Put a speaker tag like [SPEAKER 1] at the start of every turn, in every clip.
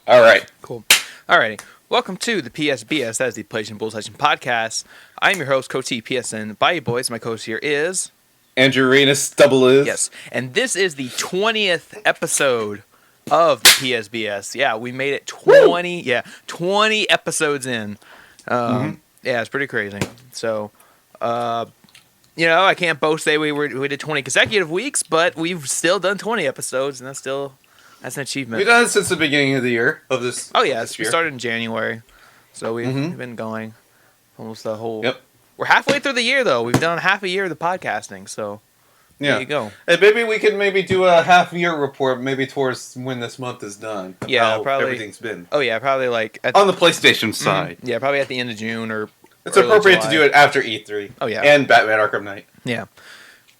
[SPEAKER 1] All right.
[SPEAKER 2] Cool. Alrighty. Welcome to the PSBS, that is the PlayStation Bull Session Podcast. I'm your host, Coach T, PSN. Bye, boys. My coach here is...
[SPEAKER 1] Andrew Arenas, double is.
[SPEAKER 2] Yes. And this is the 20th episode of the PSBS. Yeah, we made it 20... Woo! Yeah, 20 episodes in. Yeah, it's pretty crazy. So, I can't boast say we did 20 consecutive weeks, but we've still done 20 episodes, and that's an achievement.
[SPEAKER 1] We've done it since the beginning of the year of this.
[SPEAKER 2] Oh yeah,
[SPEAKER 1] this
[SPEAKER 2] we
[SPEAKER 1] year.
[SPEAKER 2] started in January, so we've been going almost the whole.
[SPEAKER 1] Yep.
[SPEAKER 2] We're halfway through the year though. We've done half a year of the podcasting, so there you go.
[SPEAKER 1] Hey, maybe we can do a half year report, maybe towards when this month is done.
[SPEAKER 2] Yeah,
[SPEAKER 1] how
[SPEAKER 2] probably.
[SPEAKER 1] Everything's been.
[SPEAKER 2] Oh yeah, probably like
[SPEAKER 1] On the PlayStation side.
[SPEAKER 2] Yeah, probably at the end of June or.
[SPEAKER 1] It's appropriate to do it after E3.
[SPEAKER 2] Oh yeah.
[SPEAKER 1] And Batman Arkham Knight.
[SPEAKER 2] Yeah.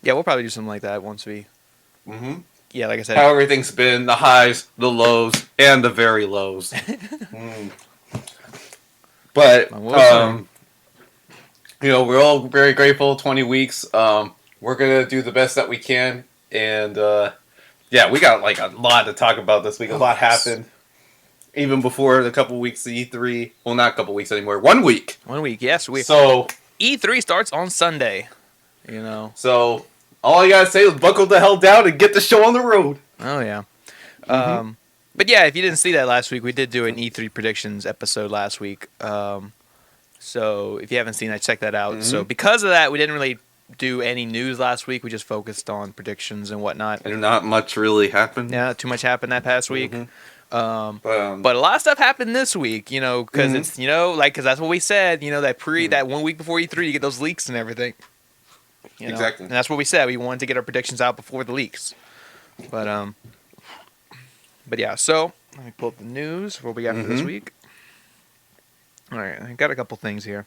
[SPEAKER 2] Yeah, we'll probably do something like that once we. Yeah, like I said.
[SPEAKER 1] How everything's been, the highs, the lows, and the very lows. But, we're all very grateful, 20 weeks. We're going to do the best that we can. And, we got like a lot to talk about this week. A lot happened. Even before the couple weeks of E3. Well, not a couple weeks anymore. 1 week.
[SPEAKER 2] 1 week, yes.
[SPEAKER 1] So
[SPEAKER 2] E3 starts on Sunday.
[SPEAKER 1] So all I gotta say is buckle the hell down and get the show on the road.
[SPEAKER 2] Oh yeah. But yeah, if you didn't see that last week, we did do an E3 predictions episode last week. So if you haven't seen that, check that out. So because of that, we didn't really do any news last week. We just focused on predictions and whatnot.
[SPEAKER 1] And not much really happened.
[SPEAKER 2] Yeah, not too much happened that past week. But a lot of stuff happened this week, because it's, because that's what we said, that 1 week before E3, you get those leaks and everything.
[SPEAKER 1] Exactly.
[SPEAKER 2] And that's what we said. We wanted to get our predictions out before the leaks. But yeah, so let me pull up the news. What we got for this week? All right, I got a couple things here.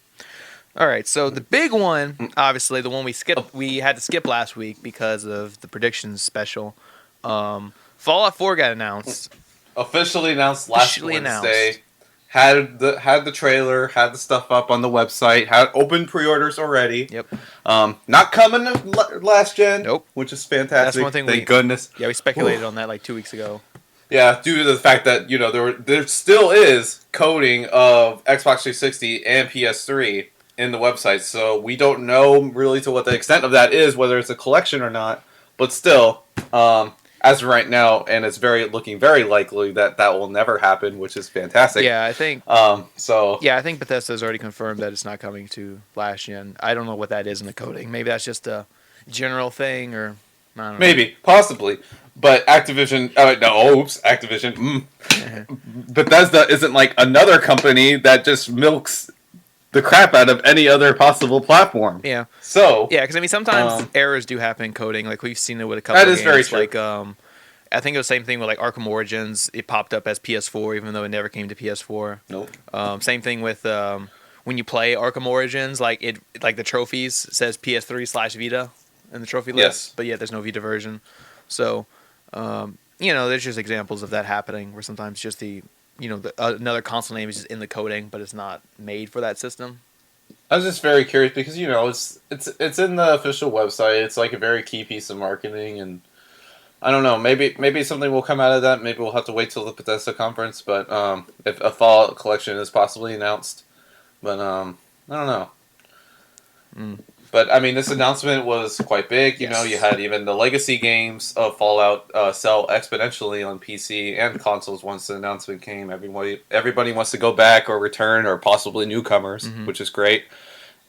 [SPEAKER 2] All right, so the big one, obviously, the one we had to skip last week because of the predictions special. Fallout 4 got announced.
[SPEAKER 1] Officially announced last Wednesday. Had the trailer, had the stuff up on the website, had open pre-orders already.
[SPEAKER 2] Yep.
[SPEAKER 1] Not coming to last gen.
[SPEAKER 2] Nope.
[SPEAKER 1] Which is fantastic.
[SPEAKER 2] That's one thing.
[SPEAKER 1] Thank goodness.
[SPEAKER 2] Yeah, we speculated on that like 2 weeks ago.
[SPEAKER 1] Yeah, due to the fact that there still is coding of Xbox 360 and PS3 in the website, so we don't know really to what the extent of that is, whether it's a collection or not. But still, as of right now, and it's looking very likely that will never happen, which is fantastic.
[SPEAKER 2] Yeah, I think.
[SPEAKER 1] Yeah,
[SPEAKER 2] I think Bethesda's already confirmed that it's not coming to last gen. I don't know what that is in the coding. Maybe that's just a general thing, or I don't know.
[SPEAKER 1] Maybe, possibly, but Activision. Activision. Bethesda isn't like another company that just milks the crap out of any other possible platform.
[SPEAKER 2] Yeah.
[SPEAKER 1] So.
[SPEAKER 2] Yeah, because sometimes errors do happen in coding. Like we've seen it with a couple. That
[SPEAKER 1] is
[SPEAKER 2] games.
[SPEAKER 1] Very true.
[SPEAKER 2] Like I think it was the same thing with like Arkham Origins. It popped up as PS4, even though it never came to PS4.
[SPEAKER 1] Nope.
[SPEAKER 2] Same thing with when you play Arkham Origins, like the trophies says PS3/Vita in the trophy list,
[SPEAKER 1] yes.
[SPEAKER 2] But yeah, there's no Vita version. So, there's just examples of that happening where sometimes just another console name is just in the coding, but it's not made for that system.
[SPEAKER 1] I was just very curious because it's in the official website. It's like a very key piece of marketing, and I don't know. Maybe something will come out of that. Maybe we'll have to wait till the Bethesda conference. But if a Fallout collection is possibly announced, but I don't know. But this announcement was quite big.
[SPEAKER 2] Yes.
[SPEAKER 1] You had even the legacy games of Fallout sell exponentially on PC and consoles once the announcement came. Everybody wants to go back or return or possibly newcomers, which is great.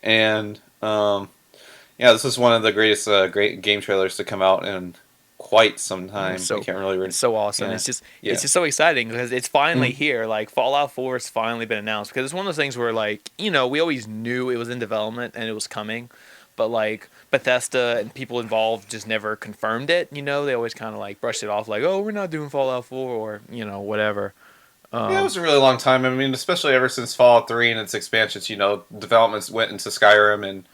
[SPEAKER 1] And this is one of the greatest great game trailers to come out in quite some time.
[SPEAKER 2] So,
[SPEAKER 1] I can't really
[SPEAKER 2] it's so awesome.
[SPEAKER 1] Yeah.
[SPEAKER 2] It's just so exciting because it's finally here. Like Fallout 4 has finally been announced because it's one of those things where we always knew it was in development and it was coming, but like Bethesda and people involved just never confirmed it. They always kind of like brushed it off like, oh, we're not doing Fallout 4 or whatever.
[SPEAKER 1] It was a really long time. Especially ever since Fallout 3 and its expansions, developments went into Skyrim and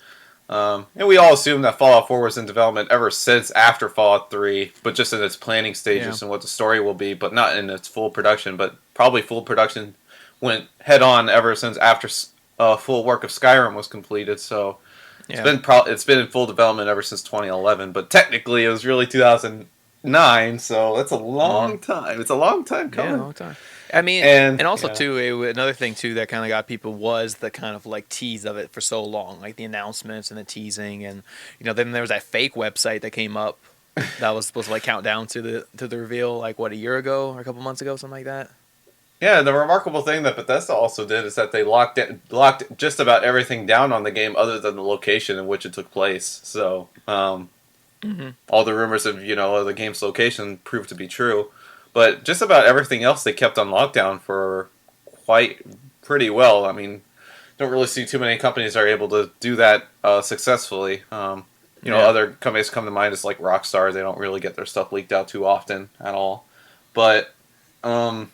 [SPEAKER 1] we all assumed that Fallout 4 was in development ever since after Fallout 3, but just in its planning stages and what the story will be, but not in its full production. But probably full production went head on ever since after full work of Skyrim was completed. So it's been in full development ever since 2011. But technically, it was really 9, so that's a
[SPEAKER 2] Mm-hmm.
[SPEAKER 1] long time. It's a long time
[SPEAKER 2] Yeah, a
[SPEAKER 1] coming.
[SPEAKER 2] long time. I mean,
[SPEAKER 1] And
[SPEAKER 2] and also
[SPEAKER 1] yeah,
[SPEAKER 2] too, another thing too that kind of got people was the kind of like tease of it for so long, like the announcements and the teasing, and then there was that fake website that came up that was supposed to like count down to the reveal, like what, a year ago or a couple months ago, something like that.
[SPEAKER 1] yeah. The remarkable thing that Bethesda also did is that they locked just about everything down on the game, other than the location in which it took place. So
[SPEAKER 2] Mm-hmm.
[SPEAKER 1] all the rumors of the game's location proved to be true, but just about everything else they kept on lockdown for quite pretty well. I mean, don't really see too many companies that are able to do that successfully.
[SPEAKER 2] Yeah.
[SPEAKER 1] Other companies come to mind is like Rockstar. They don't really get their stuff leaked out too often at all. But um,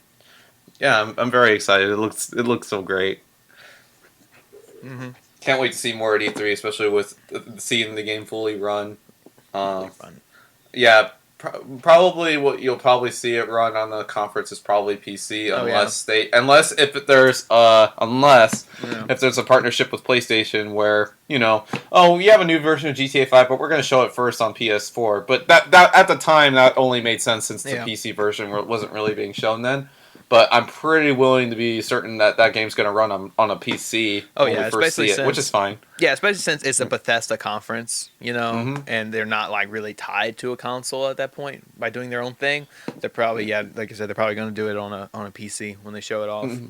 [SPEAKER 1] yeah, I'm very excited. It looks so great.
[SPEAKER 2] Mm-hmm.
[SPEAKER 1] Can't wait to see more at E3, especially with seeing the game fully run.
[SPEAKER 2] That'll be
[SPEAKER 1] Uh,
[SPEAKER 2] fun.
[SPEAKER 1] yeah, probably what you'll probably see it run on the conference is probably PC,
[SPEAKER 2] Oh yeah.
[SPEAKER 1] unless
[SPEAKER 2] Yeah.
[SPEAKER 1] if there's a partnership with PlayStation where oh, we have a new version of GTA 5, but we're going to show it first on PS4. But that at the time that only made sense since the
[SPEAKER 2] Yeah.
[SPEAKER 1] PC version wasn't really being shown then. But I'm pretty willing to be certain that that game's going to run on a PC
[SPEAKER 2] Oh
[SPEAKER 1] when we
[SPEAKER 2] yeah,
[SPEAKER 1] first
[SPEAKER 2] especially
[SPEAKER 1] see it, which is
[SPEAKER 2] since
[SPEAKER 1] fine.
[SPEAKER 2] it's a Bethesda conference,
[SPEAKER 1] Mm-hmm.
[SPEAKER 2] and they're not like really tied to a console at that point by doing their own thing. They're probably, yeah, like I said, they're probably going to do it on a PC when they show it off.
[SPEAKER 1] Mm-hmm.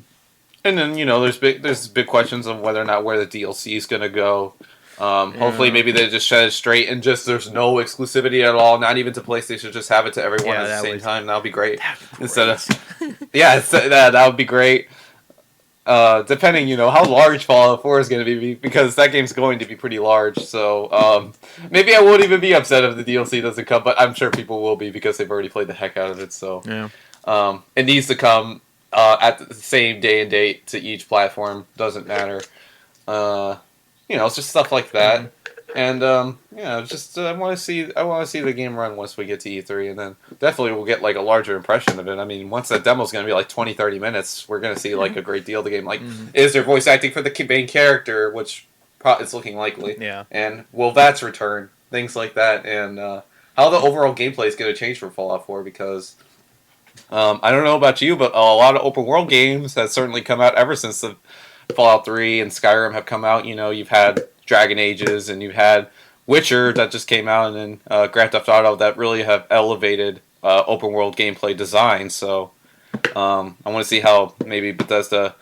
[SPEAKER 1] And then there's big questions of whether or not where the DLC is going to go. Hopefully,
[SPEAKER 2] Yeah.
[SPEAKER 1] maybe they just shed it straight and just there's no exclusivity at all, not even to PlayStation. Just have it to everyone
[SPEAKER 2] Yeah,
[SPEAKER 1] at the same time. That'll be great.
[SPEAKER 2] that'd be
[SPEAKER 1] Instead
[SPEAKER 2] great.
[SPEAKER 1] of that would be great. Depending, how large Fallout 4 is going to be, because that game's going to be pretty large. So maybe I won't even be upset if the DLC doesn't come, but I'm sure people will be because they've already played the heck out of it. So
[SPEAKER 2] Yeah.
[SPEAKER 1] it needs to come at the same day and date to each platform. Doesn't matter. Uh, it's just stuff like
[SPEAKER 2] Mhm.
[SPEAKER 1] that. And just I want to see the game run once we get to E3, and then definitely we'll get like a larger impression of it. I mean, once that demo's going to be like 20, 30 minutes, we're going to see like a great deal of the game. Like,
[SPEAKER 2] Mhm.
[SPEAKER 1] is there voice acting for the main character, which it's looking likely,
[SPEAKER 2] Yeah.
[SPEAKER 1] and will that's return, things like that, and how the overall gameplay is going to change for Fallout 4, because I don't know about you, but a lot of open world games have certainly come out ever since the Fallout 3 and Skyrim have come out. You've had Dragon Ages and you've had Witcher that just came out, and then Grand Theft Auto that really have elevated open world gameplay design. So I want to see how maybe Bethesda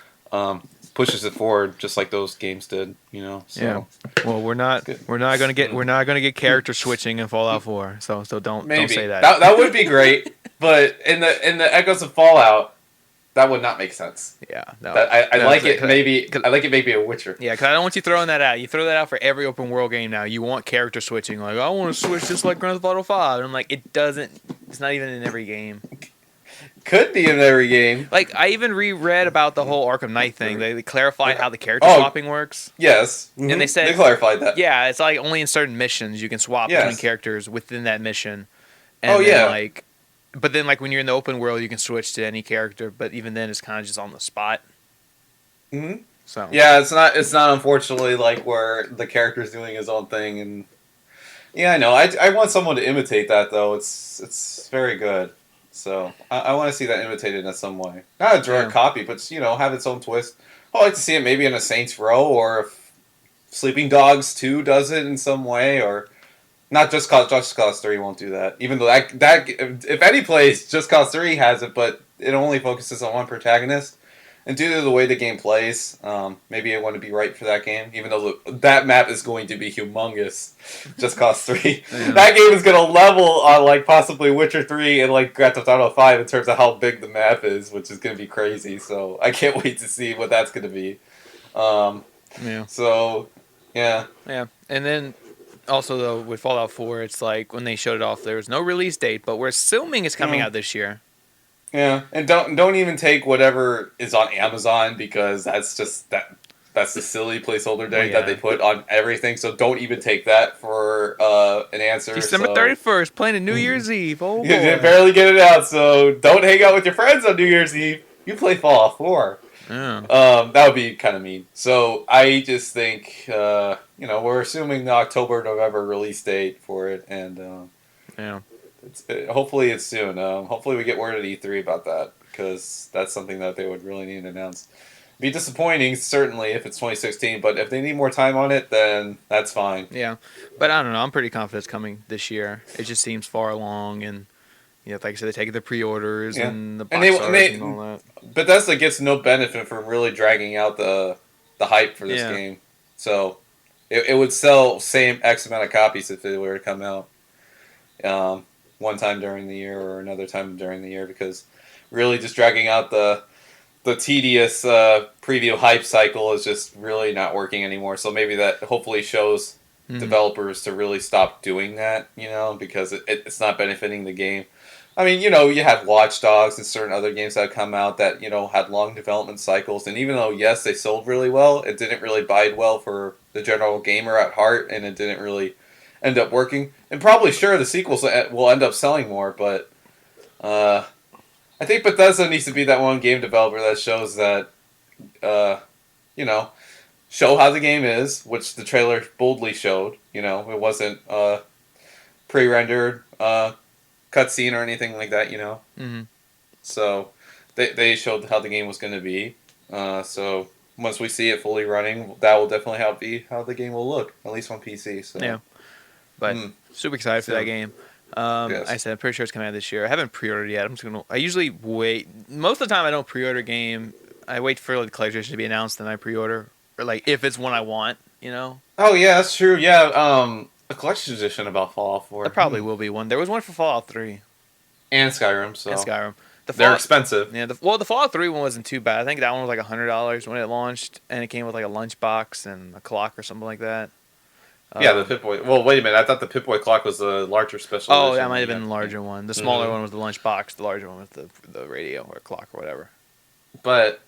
[SPEAKER 1] pushes it forward, just like those games did.
[SPEAKER 2] Yeah.
[SPEAKER 1] So
[SPEAKER 2] Well,
[SPEAKER 1] good.
[SPEAKER 2] we're not gonna get character switching in Fallout 4. So don't say
[SPEAKER 1] Maybe
[SPEAKER 2] that.
[SPEAKER 1] that would be great, but in the Echoes of Fallout, that would not make sense.
[SPEAKER 2] Yeah. No.
[SPEAKER 1] That I
[SPEAKER 2] No,
[SPEAKER 1] like it.
[SPEAKER 2] 'cause
[SPEAKER 1] Maybe
[SPEAKER 2] 'cause-
[SPEAKER 1] I like it. Maybe a Witcher.
[SPEAKER 2] yeah, because I don't want you throwing that out. You throw that out for every open world game now. You want character switching. Like, I want to switch just like Grand Theft Auto 5. And I'm like, it doesn't. It's not even in every game.
[SPEAKER 1] Could be in every game.
[SPEAKER 2] Like, I even reread about the whole Arkham Knight thing. They clarified how the character
[SPEAKER 1] Oh.
[SPEAKER 2] swapping works.
[SPEAKER 1] Yes,
[SPEAKER 2] And they said,
[SPEAKER 1] they clarified that.
[SPEAKER 2] yeah, it's like only in certain missions you can swap
[SPEAKER 1] Yes.
[SPEAKER 2] between characters within that mission. And
[SPEAKER 1] Oh,
[SPEAKER 2] then,
[SPEAKER 1] yeah.
[SPEAKER 2] like, but then like when you're in the open world, you can switch to any character. But even then, it's kind of just on the spot.
[SPEAKER 1] hmm
[SPEAKER 2] So
[SPEAKER 1] Yeah, it's not unfortunately like where the character's doing his own thing, and yeah, I know. I want someone to imitate that though. It's very good. So I want to see that imitated in some way. Not a direct
[SPEAKER 2] Yeah.
[SPEAKER 1] copy, but have its own twist. I like to see it maybe in a Saints Row, or if Sleeping Dogs 2 does it in some way, or not Just Cause 3 won't do that. Even though that if any place, Just Cause 3 has it, but it only focuses on one protagonist. And due to the way the game plays, maybe it wouldn't be right for that game. Even though that map is going to be humongous, Just Cause 3.
[SPEAKER 2] Yeah.
[SPEAKER 1] That game is going to level on like possibly Witcher 3 and like Grand Theft Auto 5 in terms of how big the map is, which is going to be crazy. So I can't wait to see what that's going to be.
[SPEAKER 2] yeah.
[SPEAKER 1] So yeah.
[SPEAKER 2] Yeah, and then also though with Fallout 4, it's like when they showed it off, there was no release date, but we're assuming it's coming
[SPEAKER 1] Mm.
[SPEAKER 2] out this year.
[SPEAKER 1] Yeah, and don't even take whatever is on Amazon, because that's just that's the silly placeholder date
[SPEAKER 2] yeah.
[SPEAKER 1] that they put on everything. So don't even take that for an answer.
[SPEAKER 2] December
[SPEAKER 1] so.
[SPEAKER 2] 31st, playing a New Year's Eve. Oh
[SPEAKER 1] You can
[SPEAKER 2] boy.
[SPEAKER 1] barely get it out, so don't hang out with your friends on New Year's Eve. You play Fallout 4.
[SPEAKER 2] Yeah.
[SPEAKER 1] That would be kind of mean. So I just think we're assuming the October November release date for it, and
[SPEAKER 2] Yeah.
[SPEAKER 1] Hopefully it's soon. Hopefully we get word at E3 about that because that's something that they would really need to announce. Be disappointing certainly if it's 2016, but if they need more time on it, then that's fine.
[SPEAKER 2] Yeah, but I don't know. I'm pretty confident it's coming this year. It just seems far along, and like I said, they're taking the pre-orders
[SPEAKER 1] Yeah,
[SPEAKER 2] and the
[SPEAKER 1] and
[SPEAKER 2] box art and all that.
[SPEAKER 1] Bethesda gets no benefit from really dragging out the hype for this game, so it would sell same X amount of copies if it were to come out one time during the year or another time during the year, because really just dragging out the tedious preview hype cycle is just really not working anymore. So maybe that hopefully shows developers to really stop doing that, because it's not benefiting the game. I mean, you have Watch Dogs and certain other games that have come out that, had long development cycles. And even though, yes, they sold really well, it didn't really bide well for the general gamer at heart, and it didn't really end up working. And probably, sure, the sequels will end up selling more, but I think Bethesda needs to be that one game developer that shows that, show how the game is, which the trailer boldly showed. It wasn't pre-rendered cutscene or anything like that.
[SPEAKER 2] Mm-hmm.
[SPEAKER 1] So they showed how the game was going to be. So once we see it fully running, that will definitely be how the game will look, at least on PC. So
[SPEAKER 2] yeah, but super excited for that game.
[SPEAKER 1] Yes.
[SPEAKER 2] I said I'm pretty sure it's coming out this year. I haven't pre-ordered yet. I usually wait. Most of the time, I don't pre-order a game. I wait for the collector's edition to be announced, then I pre-order, or if it's one I want.
[SPEAKER 1] Oh yeah, that's true. Yeah, a collector's edition about Fallout 4.
[SPEAKER 2] There probably will be one. There was one for Fallout 3
[SPEAKER 1] and Skyrim. So
[SPEAKER 2] and Skyrim.
[SPEAKER 1] They're expensive.
[SPEAKER 2] Yeah. The Fallout 3 one wasn't too bad. I think that one was like $100 when it launched, and it came with like a lunchbox and a clock or something like that.
[SPEAKER 1] Yeah, the Pip-Boy. Well, wait a minute. I thought the Pip-Boy clock was the larger special edition.
[SPEAKER 2] Oh, that might have been the larger one. The smaller one was the lunchbox. The larger one was the radio or clock or whatever.
[SPEAKER 1] But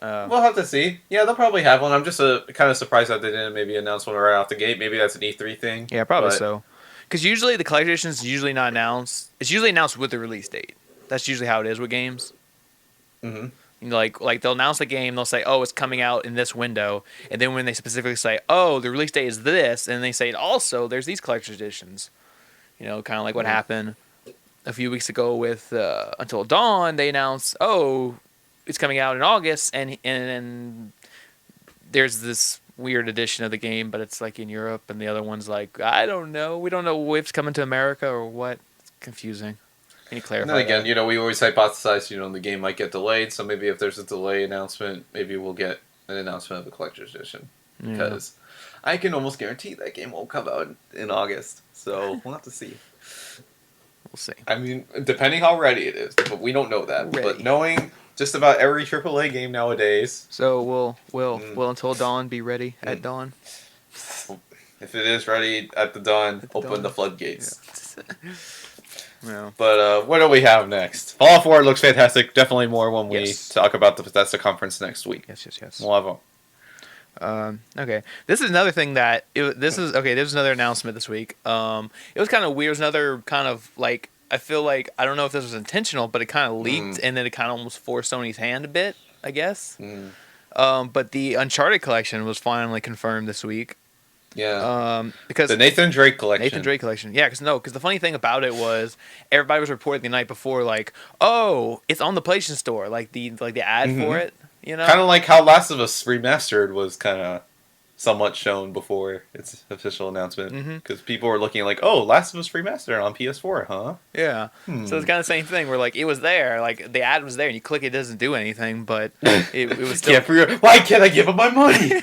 [SPEAKER 1] we'll have to see. Yeah, they'll probably have one. I'm just kind of surprised that they didn't maybe announce one right off the gate. Maybe that's an E3 thing.
[SPEAKER 2] Yeah, probably so. Because usually the collector edition is usually not announced. It's usually announced with the release date. That's usually how it is with games.
[SPEAKER 1] Mm-hmm.
[SPEAKER 2] Like they'll announce the game, they'll say, "Oh, it's coming out in this window," and then when they specifically say, "Oh, the release date is this," and they say, "Also, there's these collector's editions," kind of like what happened a few weeks ago with Until Dawn. They announced, "Oh, it's coming out in August," and there's this weird edition of the game, but it's like in Europe, and the other one's like, I don't know, we don't know if it's coming to America or what. It's confusing. Can you clarify?
[SPEAKER 1] And then again, we always hypothesize, the game might get delayed. So maybe if there's a delay announcement, maybe we'll get an announcement of the collector's edition. Because I can almost guarantee that game won't come out in August. So we'll have to see.
[SPEAKER 2] We'll see.
[SPEAKER 1] I mean, depending how ready it is, but we don't know that. But knowing just about every AAA game nowadays.
[SPEAKER 2] So will Until Dawn be ready at dawn?
[SPEAKER 1] If it is ready at the dawn, open the floodgates.
[SPEAKER 2] Yeah.
[SPEAKER 1] But what do we have next? Fallout 4 looks fantastic. Definitely more when we talk about the Bethesda conference next week.
[SPEAKER 2] Yes.
[SPEAKER 1] We'll have them.
[SPEAKER 2] Okay. This is another thing that there's another announcement this week. It was kind of weird. It was another kind of like, I feel like, I don't know if this was intentional, but it kind of leaked and then it kind of almost forced Sony's hand a bit, I guess. But the Uncharted collection was finally confirmed this week.
[SPEAKER 1] Yeah.
[SPEAKER 2] Because
[SPEAKER 1] the Nathan Drake collection.
[SPEAKER 2] Yeah, because the funny thing about it was everybody was reporting the night before, like, oh, it's on the PlayStation Store, like the ad for it.
[SPEAKER 1] Kind of like how Last of Us Remastered was kind of somewhat shown before its official announcement, because people were looking like, oh, Last of Us Remastered on PS4, huh?
[SPEAKER 2] Yeah. So it's kind of the same thing where like it was there, like the ad was there, and you click it, doesn't do anything, but it was still.
[SPEAKER 1] Why can't I give him my money?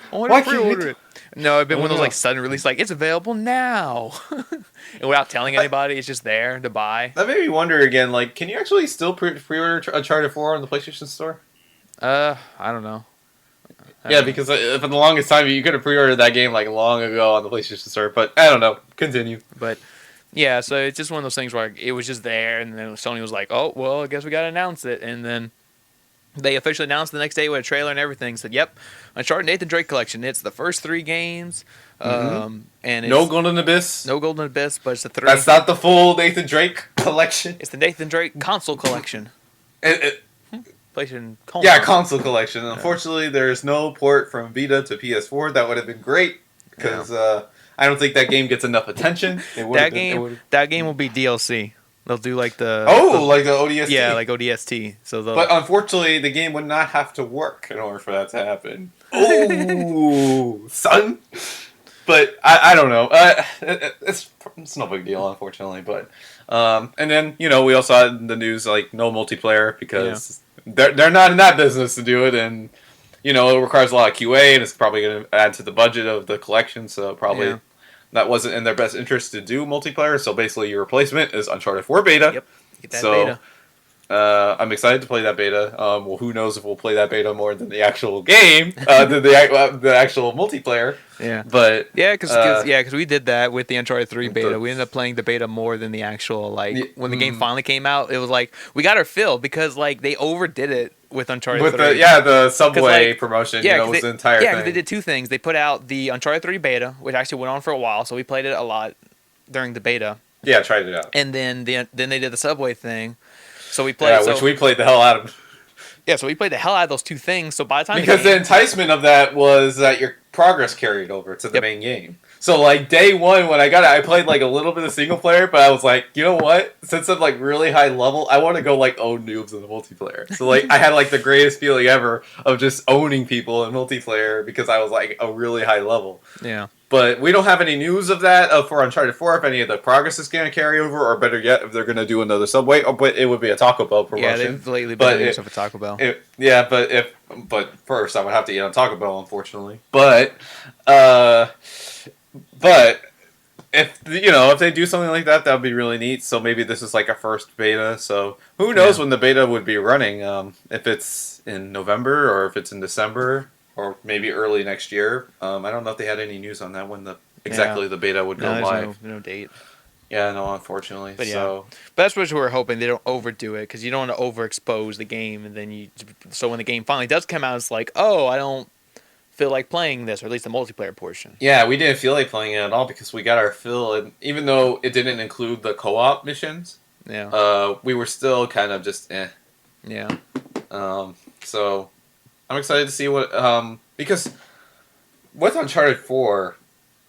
[SPEAKER 2] Why pre-order it? No, it'd been one of those like sudden release, like it's available now, and without telling anybody, it's just there to buy.
[SPEAKER 1] That made me wonder again, like, can you actually still pre-order Uncharted 4 on the PlayStation Store?
[SPEAKER 2] I don't know.
[SPEAKER 1] Because for the longest time you could have pre-ordered that game like long ago on the PlayStation Store, but I don't know. Continue.
[SPEAKER 2] But yeah, so it's just one of those things where it was just there, and then Sony was like, "Oh, well, I guess we gotta announce it," and then they officially announced the next day with a trailer and everything. Said, "Yep, Uncharted Nathan Drake collection. It's the first 3 games, and it's
[SPEAKER 1] no Golden Abyss,
[SPEAKER 2] but it's the 3.
[SPEAKER 1] That's not the full Nathan Drake collection.
[SPEAKER 2] It's the Nathan Drake console collection. PlayStation console.
[SPEAKER 1] Yeah, console collection. Unfortunately, there's no port from Vita to PS4. That would have been great because I don't think that game gets enough attention.
[SPEAKER 2] That game will be DLC. They'll do like
[SPEAKER 1] like the ODST.
[SPEAKER 2] Yeah, like ODST. So
[SPEAKER 1] but unfortunately, the game would not have to work in order for that to happen. Oh, son. But I don't know. It's no big deal, unfortunately. But and then we also had the news like no multiplayer because they're not in that business to do it, and it requires a lot of QA, and it's probably going to add to the budget of the collection. So probably that wasn't in their best interest to do multiplayer. So basically, your replacement is Uncharted 4 beta.
[SPEAKER 2] Yep, get that beta.
[SPEAKER 1] I'm excited to play that beta. Well, who knows if we'll play that beta more than the actual game, than the actual multiplayer.
[SPEAKER 2] Yeah,
[SPEAKER 1] but
[SPEAKER 2] because we did that with the Uncharted 3 beta. We ended up playing the beta more than the actual when the game finally came out. It was like we got our fill because like they overdid it with Uncharted 3.
[SPEAKER 1] The Subway promotion. Was the entire thing.
[SPEAKER 2] Yeah, because they did two things. They put out the Uncharted 3 beta, which actually went on for a while, so we played it a lot during the beta.
[SPEAKER 1] Yeah, tried it out.
[SPEAKER 2] And then they did the Subway thing. So we played,
[SPEAKER 1] which we played the hell out of.
[SPEAKER 2] Yeah, so we played the hell out of those two things. So by the time
[SPEAKER 1] the enticement of that was that your progress carried over to the main game. So like day one when I got it, I played like a little bit of single player, but I was like, you know what? Since I'm like really high level, I want to go like own noobs in the multiplayer. So like I had like the greatest feeling ever of just owning people in multiplayer because I was like a really high level.
[SPEAKER 2] Yeah.
[SPEAKER 1] But we don't have any news of that for Uncharted 4, if any of the progress is going to carry over, or better yet, if they're going to do another Subway. But it would be a Taco Bell promotion.
[SPEAKER 2] Yeah, they've lately been doing stuff with Taco Bell.
[SPEAKER 1] But first I would have to eat on Taco Bell, unfortunately. But if they do something like that, that would be really neat. So maybe this is like a first beta. So who knows when the beta would be running? If it's in November or if it's in December. Or maybe early next year. I don't know if they had any news on that when the beta would go live.
[SPEAKER 2] No date.
[SPEAKER 1] Yeah, no, unfortunately.
[SPEAKER 2] But but that's what we're hoping they don't overdo it because you don't want to overexpose the game, and then so when the game finally does come out, it's like, oh, I don't feel like playing this, or at least the multiplayer portion.
[SPEAKER 1] Yeah, we didn't feel like playing it at all because we got our fill, and even though it didn't include the co-op missions, we were still kind of just
[SPEAKER 2] Yeah.
[SPEAKER 1] So. I'm excited to see what because with Uncharted 4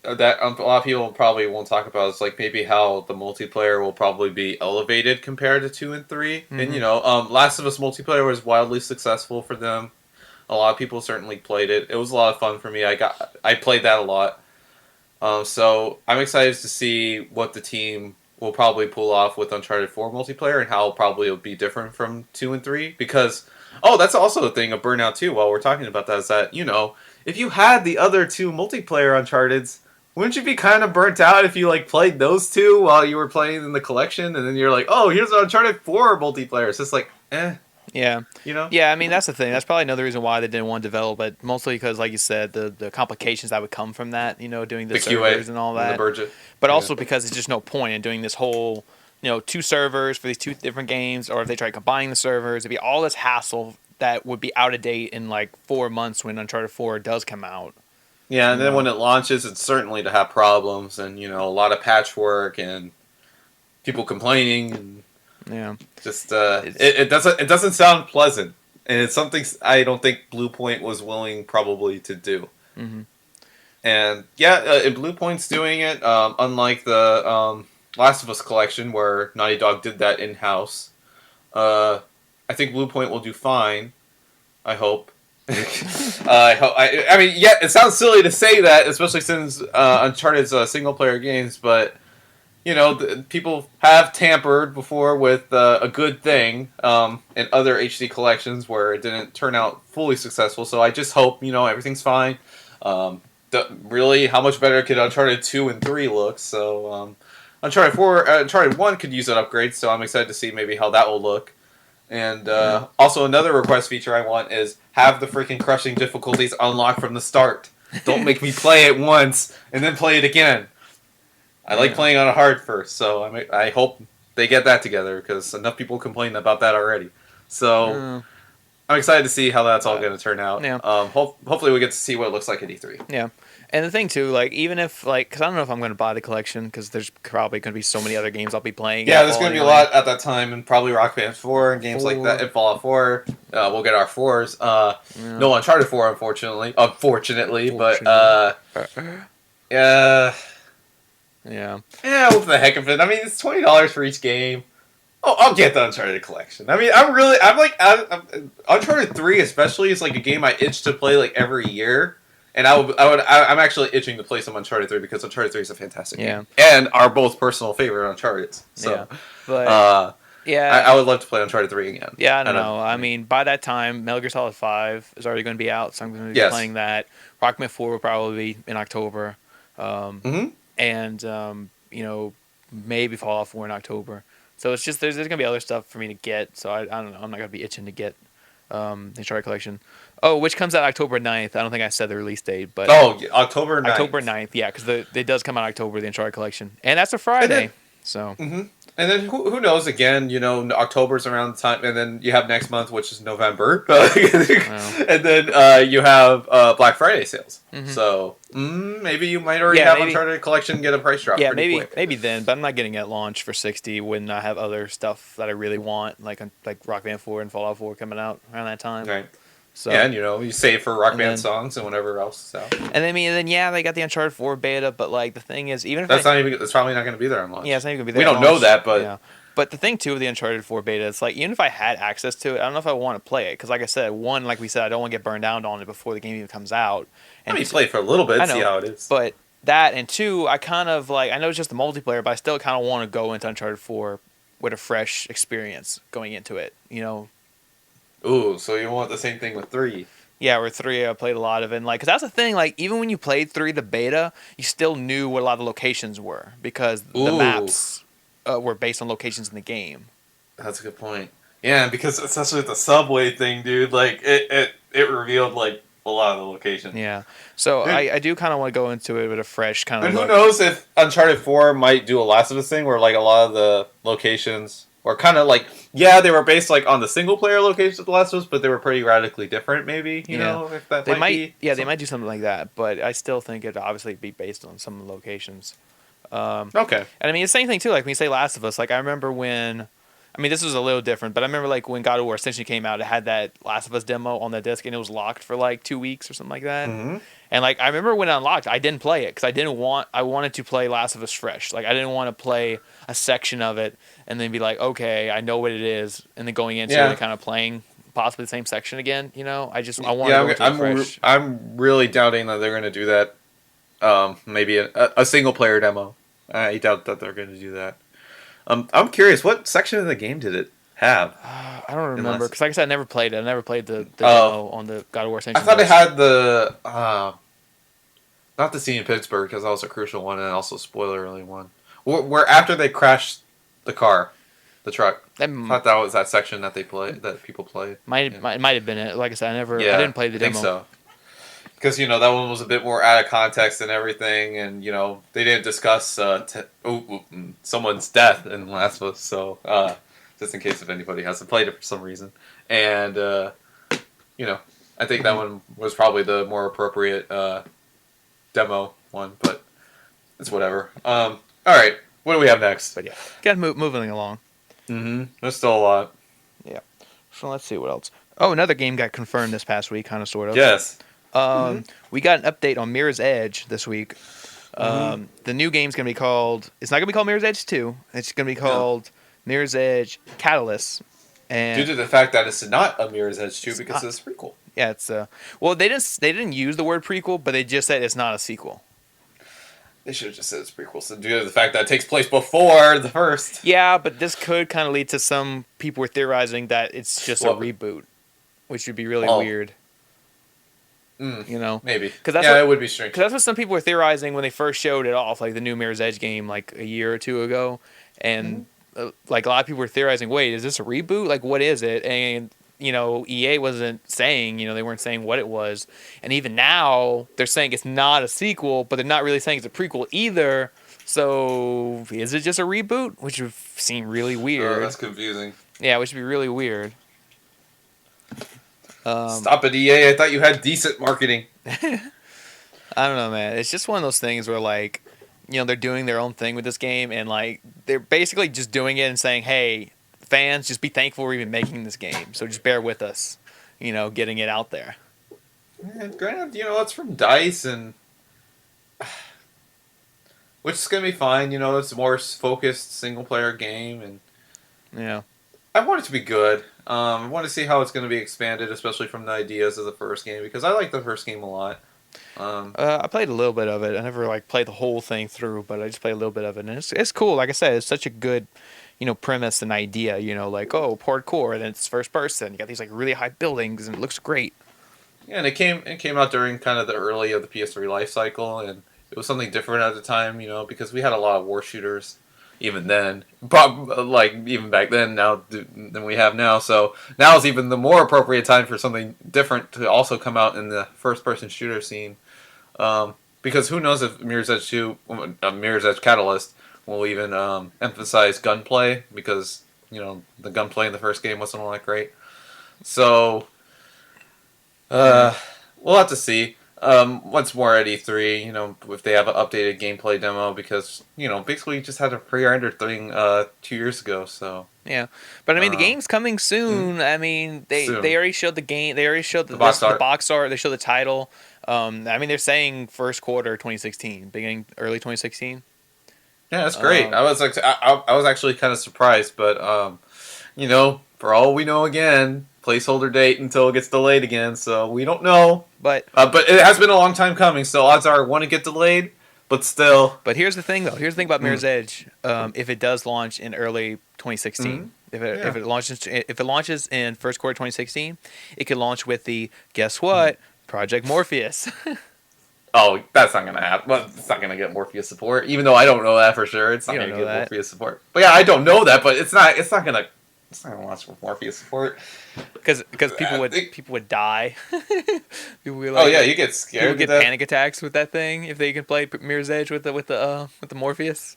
[SPEAKER 1] that a lot of people probably won't talk about is like maybe how the multiplayer will probably be elevated compared to 2 and 3. Mm-hmm. And Last of Us multiplayer was wildly successful for them. A lot of people certainly played it. It was a lot of fun for me. I played that a lot. So I'm excited to see what the team will probably pull off with Uncharted 4 multiplayer and how probably it'll be different from 2 and 3 because that's also a thing of Burnout 2 while we're talking about that is that, if you had the other two multiplayer Uncharted's, wouldn't you be kind of burnt out if you like played those two while you were playing in the collection and then you're like, oh, here's Uncharted 4 multiplayer. It's just like,
[SPEAKER 2] Yeah. Yeah, I mean, that's the thing. That's probably another reason why they didn't want to develop it, mostly because, like you said, the complications that would come from that, doing the servers and all that. But also because there's just no point in doing this whole, 2 servers for these 2 different games, or if they try combining the servers, it'd be all this hassle that would be out of date in like 4 months when Uncharted 4 does come out.
[SPEAKER 1] Yeah, and then when it launches, it's certainly to have problems and, a lot of patchwork and people complaining and just it doesn't sound pleasant, and it's something I don't think Blue Point was willing probably to do.
[SPEAKER 2] Mm-hmm.
[SPEAKER 1] And Blue Point's doing it, unlike the Last of Us collection where Naughty Dog did that in house. I think Blue Point will do fine. I hope. I mean, it sounds silly to say that, especially since Uncharted's single player games, but. People have tampered before with a good thing in other HD collections where it didn't turn out fully successful. So I just hope, everything's fine. Really, how much better could Uncharted 2 and 3 look? So Uncharted 1 could use an upgrade, so I'm excited to see maybe how that will look. And also another request feature I want is have the freaking crushing difficulties unlocked from the start. Don't make me play it once and then play it again. I like playing on a hard first, so I hope they get that together because enough people complain about that already. So I'm excited to see how that's all going to turn out.
[SPEAKER 2] Yeah.
[SPEAKER 1] Hopefully we get to see what it looks like at E3.
[SPEAKER 2] Yeah. And the thing too, like even if because I don't know if I'm going to buy the collection because there's probably going to be so many other games I'll be playing.
[SPEAKER 1] Yeah, there's going to be a lot at that time, and probably Rock Band 4 and games like that, and Fallout 4. We'll get our 4s. No Uncharted 4, unfortunately, but
[SPEAKER 2] Yeah.
[SPEAKER 1] Yeah, what the heck of it? I mean, it's $20 for each game. Oh, I'll get the Uncharted collection. I mean, I'm like, Uncharted 3 especially is like a game I itch to play like every year. And I'm actually itching to play some Uncharted 3 because Uncharted 3 is a fantastic
[SPEAKER 2] Yeah.
[SPEAKER 1] game. And our both personal favorite Uncharted.
[SPEAKER 2] Yeah.
[SPEAKER 1] So,
[SPEAKER 2] But
[SPEAKER 1] uh,
[SPEAKER 2] yeah.
[SPEAKER 1] I would love to play Uncharted 3 again.
[SPEAKER 2] Yeah, I don't know. I mean, by that time, Metal Gear Solid 5 is already going to be out, so I'm going to be
[SPEAKER 1] Yes.
[SPEAKER 2] playing that. Rockman 4 will probably be in October.
[SPEAKER 1] Mm-hmm.
[SPEAKER 2] And, maybe Fallout 4 in October. So it's just, there's going to be other stuff for me to get, so I don't know. I'm not going to be itching to get the Uncharted collection. Oh, which comes out October 9th. I don't think I said the release date, but...
[SPEAKER 1] Oh, October 9th.
[SPEAKER 2] October 9th, yeah, because it does come out October, the Uncharted collection. And that's a Friday, so...
[SPEAKER 1] Mm-hmm. And then who knows? Again, October's around the time, and then you have next month, which is November, and then you have Black Friday sales.
[SPEAKER 2] Mm-hmm.
[SPEAKER 1] So maybe you might already have Uncharted collection, get a price drop.
[SPEAKER 2] Yeah,
[SPEAKER 1] quick.
[SPEAKER 2] maybe then, but I'm not getting it at launch for $60 when I have other stuff that I really want, like Rock Band 4 and Fallout 4 coming out around that time.
[SPEAKER 1] Right.
[SPEAKER 2] So,
[SPEAKER 1] yeah, and you save for Rock Band songs and whatever else is out.
[SPEAKER 2] And then they got the Uncharted 4 beta, but like the thing is, even if
[SPEAKER 1] it's probably not going to be there on launch.
[SPEAKER 2] Yeah, it's not even going to be
[SPEAKER 1] there. We don't know that, but
[SPEAKER 2] yeah. But the thing too with the Uncharted 4 beta, it's like even if I had access to it, I don't know if I want to play it because, like I said, like we said, I don't want to get burned out on it before the game even comes out.
[SPEAKER 1] And play it for a little bit, see how it is.
[SPEAKER 2] But that and two, I kind of like I know it's just the multiplayer, but I still kind of want to go into Uncharted 4 with a fresh experience going into it.
[SPEAKER 1] Ooh, so you want the same thing with 3?
[SPEAKER 2] Yeah, with 3, I played a lot of it. And because that's the thing, like, even when you played 3, the beta, you still knew what a lot of the locations were because the maps were based on locations in the game.
[SPEAKER 1] That's a good point. Yeah, because especially with the subway thing, dude, like, it revealed, like, a lot of the locations.
[SPEAKER 2] Yeah. So I do kind of want to go into it with a fresh kind of
[SPEAKER 1] look. Who knows if Uncharted 4 might do a Last of Us thing where, like, a lot of the locations... Or kind of like, yeah, they were based like on the single player locations of The Last of Us, but they were pretty radically different. Maybe you know if that
[SPEAKER 2] they
[SPEAKER 1] might be.
[SPEAKER 2] Yeah, they might do something like that, but I still think it'd obviously be based on some of the locations.
[SPEAKER 1] Okay.
[SPEAKER 2] And I mean, the same thing too. Like when you say Last of Us, like I remember when, I mean, this was a little different, but I remember like when God of War Ascension came out, it had that Last of Us demo on the disc, and it was locked for like 2 weeks or something like that.
[SPEAKER 1] Mm-hmm.
[SPEAKER 2] And like I remember when it unlocked, I didn't play it because I wanted to play Last of Us fresh. Like I didn't want to play a section of it and then be like, okay, I know what it is, and then going into it and kind of playing possibly the same section again. I want to go into it fresh.
[SPEAKER 1] I'm really doubting that they're going to do that. Maybe a single player demo. I doubt that they're going to do that. I'm curious, what section of the game did it have?
[SPEAKER 2] I don't remember because, like I said, I never played it. I never played the demo on the God of War Ascension.
[SPEAKER 1] I thought it had the not the scene in Pittsburgh because that was a crucial one and also spoiler early one. Where after they crashed the truck. I thought that was that section that people played.
[SPEAKER 2] Might have been it. Like I said, I didn't play the demo.
[SPEAKER 1] I think so. Because that one was a bit more out of context and everything, and they didn't discuss someone's death in Last of Us, so just in case if anybody hasn't played it for some reason, and I think that one was probably the more appropriate demo one, but it's whatever. All right, what do we have next?
[SPEAKER 2] But yeah, get moving along.
[SPEAKER 1] Mm-hmm. There's still a lot.
[SPEAKER 2] Yeah. So let's see what else. Oh, another game got confirmed this past week, kind of, sort of.
[SPEAKER 1] Yes.
[SPEAKER 2] We got an update on Mirror's Edge this week. The new game's going to be called... It's not going to be called Mirror's Edge 2. It's going to be called Mirror's Edge Catalyst. And
[SPEAKER 1] due to the fact that it's not a Mirror's Edge 2 because it's a prequel.
[SPEAKER 2] Yeah, it's... well, they didn't use the word prequel, but they just said it's not a sequel.
[SPEAKER 1] They should have just said it's prequel. So due to the fact that it takes place before the first.
[SPEAKER 2] Yeah, but this could kind of lead to some people were theorizing that it's just a reboot, which would be really weird.
[SPEAKER 1] Maybe.
[SPEAKER 2] It
[SPEAKER 1] would be strange.
[SPEAKER 2] Because that's what some people were theorizing when they first showed it off, like the new Mirror's Edge game, like a year or two ago, and like a lot of people were theorizing, wait, is this a reboot? Like, what is it? And EA wasn't saying, they weren't saying what it was, and even now they're saying it's not a sequel, but they're not really saying it's a prequel either. So is it just a reboot? Which would seem really weird.
[SPEAKER 1] That's confusing.
[SPEAKER 2] Yeah, which would be really weird.
[SPEAKER 1] Stop it, EA. I thought you had decent marketing.
[SPEAKER 2] I don't know, man. It's just one of those things where, like, they're doing their own thing with this game, and, like, they're basically just doing it and saying, hey, fans, just be thankful we're even making this game. So just bear with us, getting it out there.
[SPEAKER 1] And granted, it's from DICE, and which is gonna be fine. You know, it's a more focused single player game, and
[SPEAKER 2] Yeah.
[SPEAKER 1] I want it to be good. I want to see how it's going to be expanded, especially from the ideas of the first game, because I like the first game a lot. Um,
[SPEAKER 2] I played a little bit of it. I never like played the whole thing through, but I just played a little bit of it, and it's cool. Like I said, it's such a good, premise and idea. Like, oh, hardcore, and it's first person. You got these like really high buildings, and it looks great.
[SPEAKER 1] yeah, and it came out during kind of the early of the PS3 life cycle, and it was something different at the time, because we had a lot of war shooters even then, like even back then now than we have now. So now is even the more appropriate time for something different to also come out in the first person shooter scene. Because who knows if Mirror's Edge 2, Mirror's Edge Catalyst will even emphasize gunplay, because the gunplay in the first game wasn't all that great. So we'll have to see. Once more at E3, if they have an updated gameplay demo, because basically you just had a pre-rendered thing 2 years ago. So
[SPEAKER 2] Yeah, but I mean the
[SPEAKER 1] uh,
[SPEAKER 2] game's coming soon. I mean they
[SPEAKER 1] soon
[SPEAKER 2] already showed the game. They already showed
[SPEAKER 1] the box
[SPEAKER 2] the
[SPEAKER 1] art.
[SPEAKER 2] box art. They showed the title. I mean they're saying first quarter 2016, beginning early 2016.
[SPEAKER 1] Yeah, that's great.
[SPEAKER 2] Um,
[SPEAKER 1] I was actually kind of surprised, but for all we know, again, placeholder date until it gets delayed again, so we don't know.
[SPEAKER 2] but
[SPEAKER 1] But it has been a long time coming, so odds are it won't get delayed. But still,
[SPEAKER 2] But here's the thing, though. Here's the thing about
[SPEAKER 1] mm,
[SPEAKER 2] Mirror's Edge. If it does launch in early
[SPEAKER 1] mm,
[SPEAKER 2] 2016,
[SPEAKER 1] yeah.
[SPEAKER 2] if it launches in first quarter 2016, it could launch with the guess what Project Morpheus.
[SPEAKER 1] Oh, that's not gonna happen. Well, it's not gonna get Morpheus support, even though I don't know that for sure. It's not
[SPEAKER 2] You don't
[SPEAKER 1] gonna
[SPEAKER 2] know
[SPEAKER 1] get
[SPEAKER 2] that
[SPEAKER 1] Morpheus support. But yeah, I don't know that. But it's not. It's not gonna launch with Morpheus support.
[SPEAKER 2] because
[SPEAKER 1] I think,
[SPEAKER 2] people would die. People would
[SPEAKER 1] oh
[SPEAKER 2] like
[SPEAKER 1] yeah, you get
[SPEAKER 2] people
[SPEAKER 1] scared to
[SPEAKER 2] get
[SPEAKER 1] death.
[SPEAKER 2] panic attacks with that thing if they can play Mirror's Edge with the Morpheus.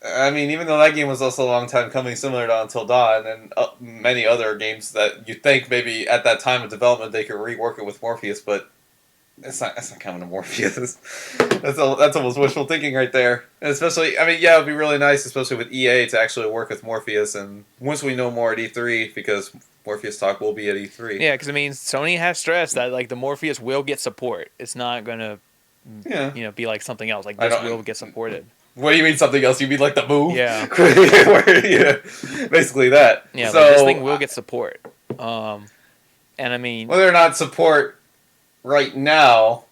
[SPEAKER 1] I mean, even though that game was also a long time coming, similar to Until Dawn and many other games that you think maybe at that time of development they could rework it with Morpheus, but it's not. It's not coming to Morpheus. That's almost wishful thinking right there. And especially, I mean, yeah, it'd be really nice, especially with EA, to actually work with Morpheus. And once we know more at E3, because Morpheus talk will be at E3.
[SPEAKER 2] Yeah, because I mean Sony has stressed that like the Morpheus will get support. It's not gonna
[SPEAKER 1] Yeah,
[SPEAKER 2] be like something else. Like
[SPEAKER 1] I
[SPEAKER 2] this
[SPEAKER 1] don't.
[SPEAKER 2] will get supported.
[SPEAKER 1] What do you mean something else? You mean like the move?
[SPEAKER 2] Yeah.
[SPEAKER 1] Yeah, basically that.
[SPEAKER 2] Yeah,
[SPEAKER 1] So
[SPEAKER 2] like this thing will get support. And I mean,
[SPEAKER 1] whether or not support right now,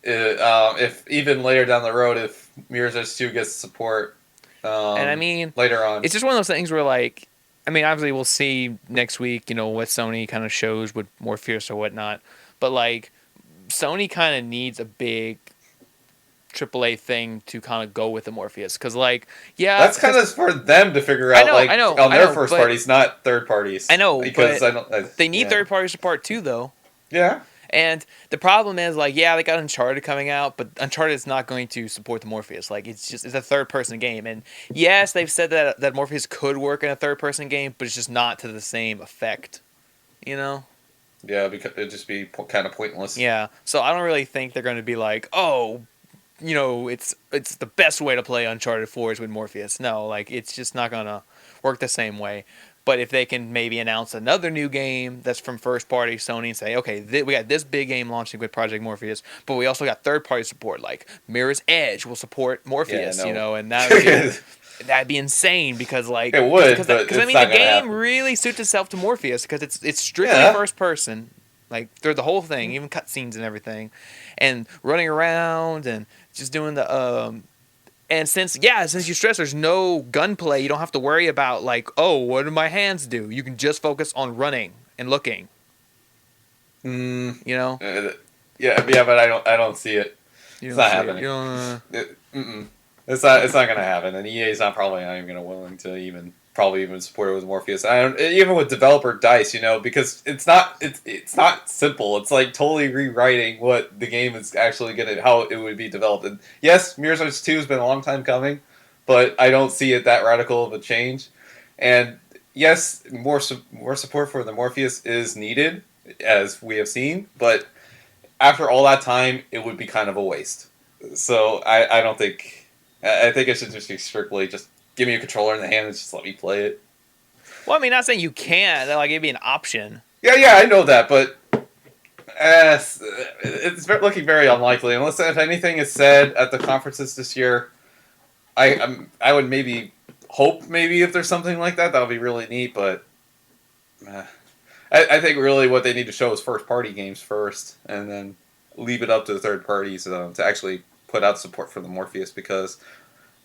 [SPEAKER 1] if even later down the road, if Mirror's Edge 2 gets support,
[SPEAKER 2] and I mean,
[SPEAKER 1] later on.
[SPEAKER 2] it's just one of those things where like, I mean, obviously we'll see next week, what Sony kind of shows with Morpheus or whatnot, but like, Sony kind of needs a big AAA thing to kind of go with the Morpheus, because like, yeah,
[SPEAKER 1] That's kind of for them to figure out, on their first
[SPEAKER 2] but,
[SPEAKER 1] parties, not third parties.
[SPEAKER 2] I know,
[SPEAKER 1] because
[SPEAKER 2] but they need
[SPEAKER 1] yeah.
[SPEAKER 2] third party support too, though.
[SPEAKER 1] Yeah.
[SPEAKER 2] And the problem is, like, yeah, they got Uncharted coming out, but Uncharted is not going to support the Morpheus. Like, it's a third person game, and yes, they've said that Morpheus could work in a third person game, but it's just not to the same effect, you know?
[SPEAKER 1] Yeah, because it'd just be kind of pointless.
[SPEAKER 2] Yeah. So I don't really think they're going to be like, oh, it's the best way to play Uncharted 4 is with Morpheus. No, like, it's just not going to work the same way. But if they can maybe announce another new game that's from first party Sony and say, okay, we got this big game launching with Project Morpheus, but we also got third party support, like Mirror's Edge will support Morpheus,
[SPEAKER 1] Yeah, no.
[SPEAKER 2] and that'd be insane, because like
[SPEAKER 1] It would,
[SPEAKER 2] because
[SPEAKER 1] but
[SPEAKER 2] I
[SPEAKER 1] it's
[SPEAKER 2] mean
[SPEAKER 1] not
[SPEAKER 2] the
[SPEAKER 1] gonna
[SPEAKER 2] game
[SPEAKER 1] happen.
[SPEAKER 2] really suits itself to Morpheus because it's strictly
[SPEAKER 1] Yeah.
[SPEAKER 2] first person, like through the whole thing, even cutscenes and everything, and running around and just doing the and since you stress there's no gunplay, you don't have to worry about like, oh, what do my hands do? You can just focus on running and looking.
[SPEAKER 1] Mm,
[SPEAKER 2] You know?
[SPEAKER 1] yeah, but I don't see it.
[SPEAKER 2] You
[SPEAKER 1] It's
[SPEAKER 2] don't
[SPEAKER 1] not
[SPEAKER 2] see
[SPEAKER 1] happening.
[SPEAKER 2] It. You don't,
[SPEAKER 1] Mm-mm. It's not gonna happen, and EA's probably not even gonna willing to probably even support it with Morpheus. I don't even with developer Dice, because it's not simple. It's like totally rewriting what the game is actually how it would be developed. And yes, Mirror's Edge 2 has been a long time coming, but I don't see it that radical of a change. And yes, more support for the Morpheus is needed, as we have seen, but after all that time, it would be kind of a waste. So I don't think. I think it should just be strictly just give me a controller in the hand and just let me play it.
[SPEAKER 2] well, I mean, not saying you can't. Like, it'd be an option.
[SPEAKER 1] Yeah, I know that, but it's looking very unlikely unless if anything is said at the conferences this year. I would maybe hope maybe if there's something like that would be really neat, but I think really what they need to show is first party games first, and then leave it up to the third parties to actually put out support for the Morpheus, because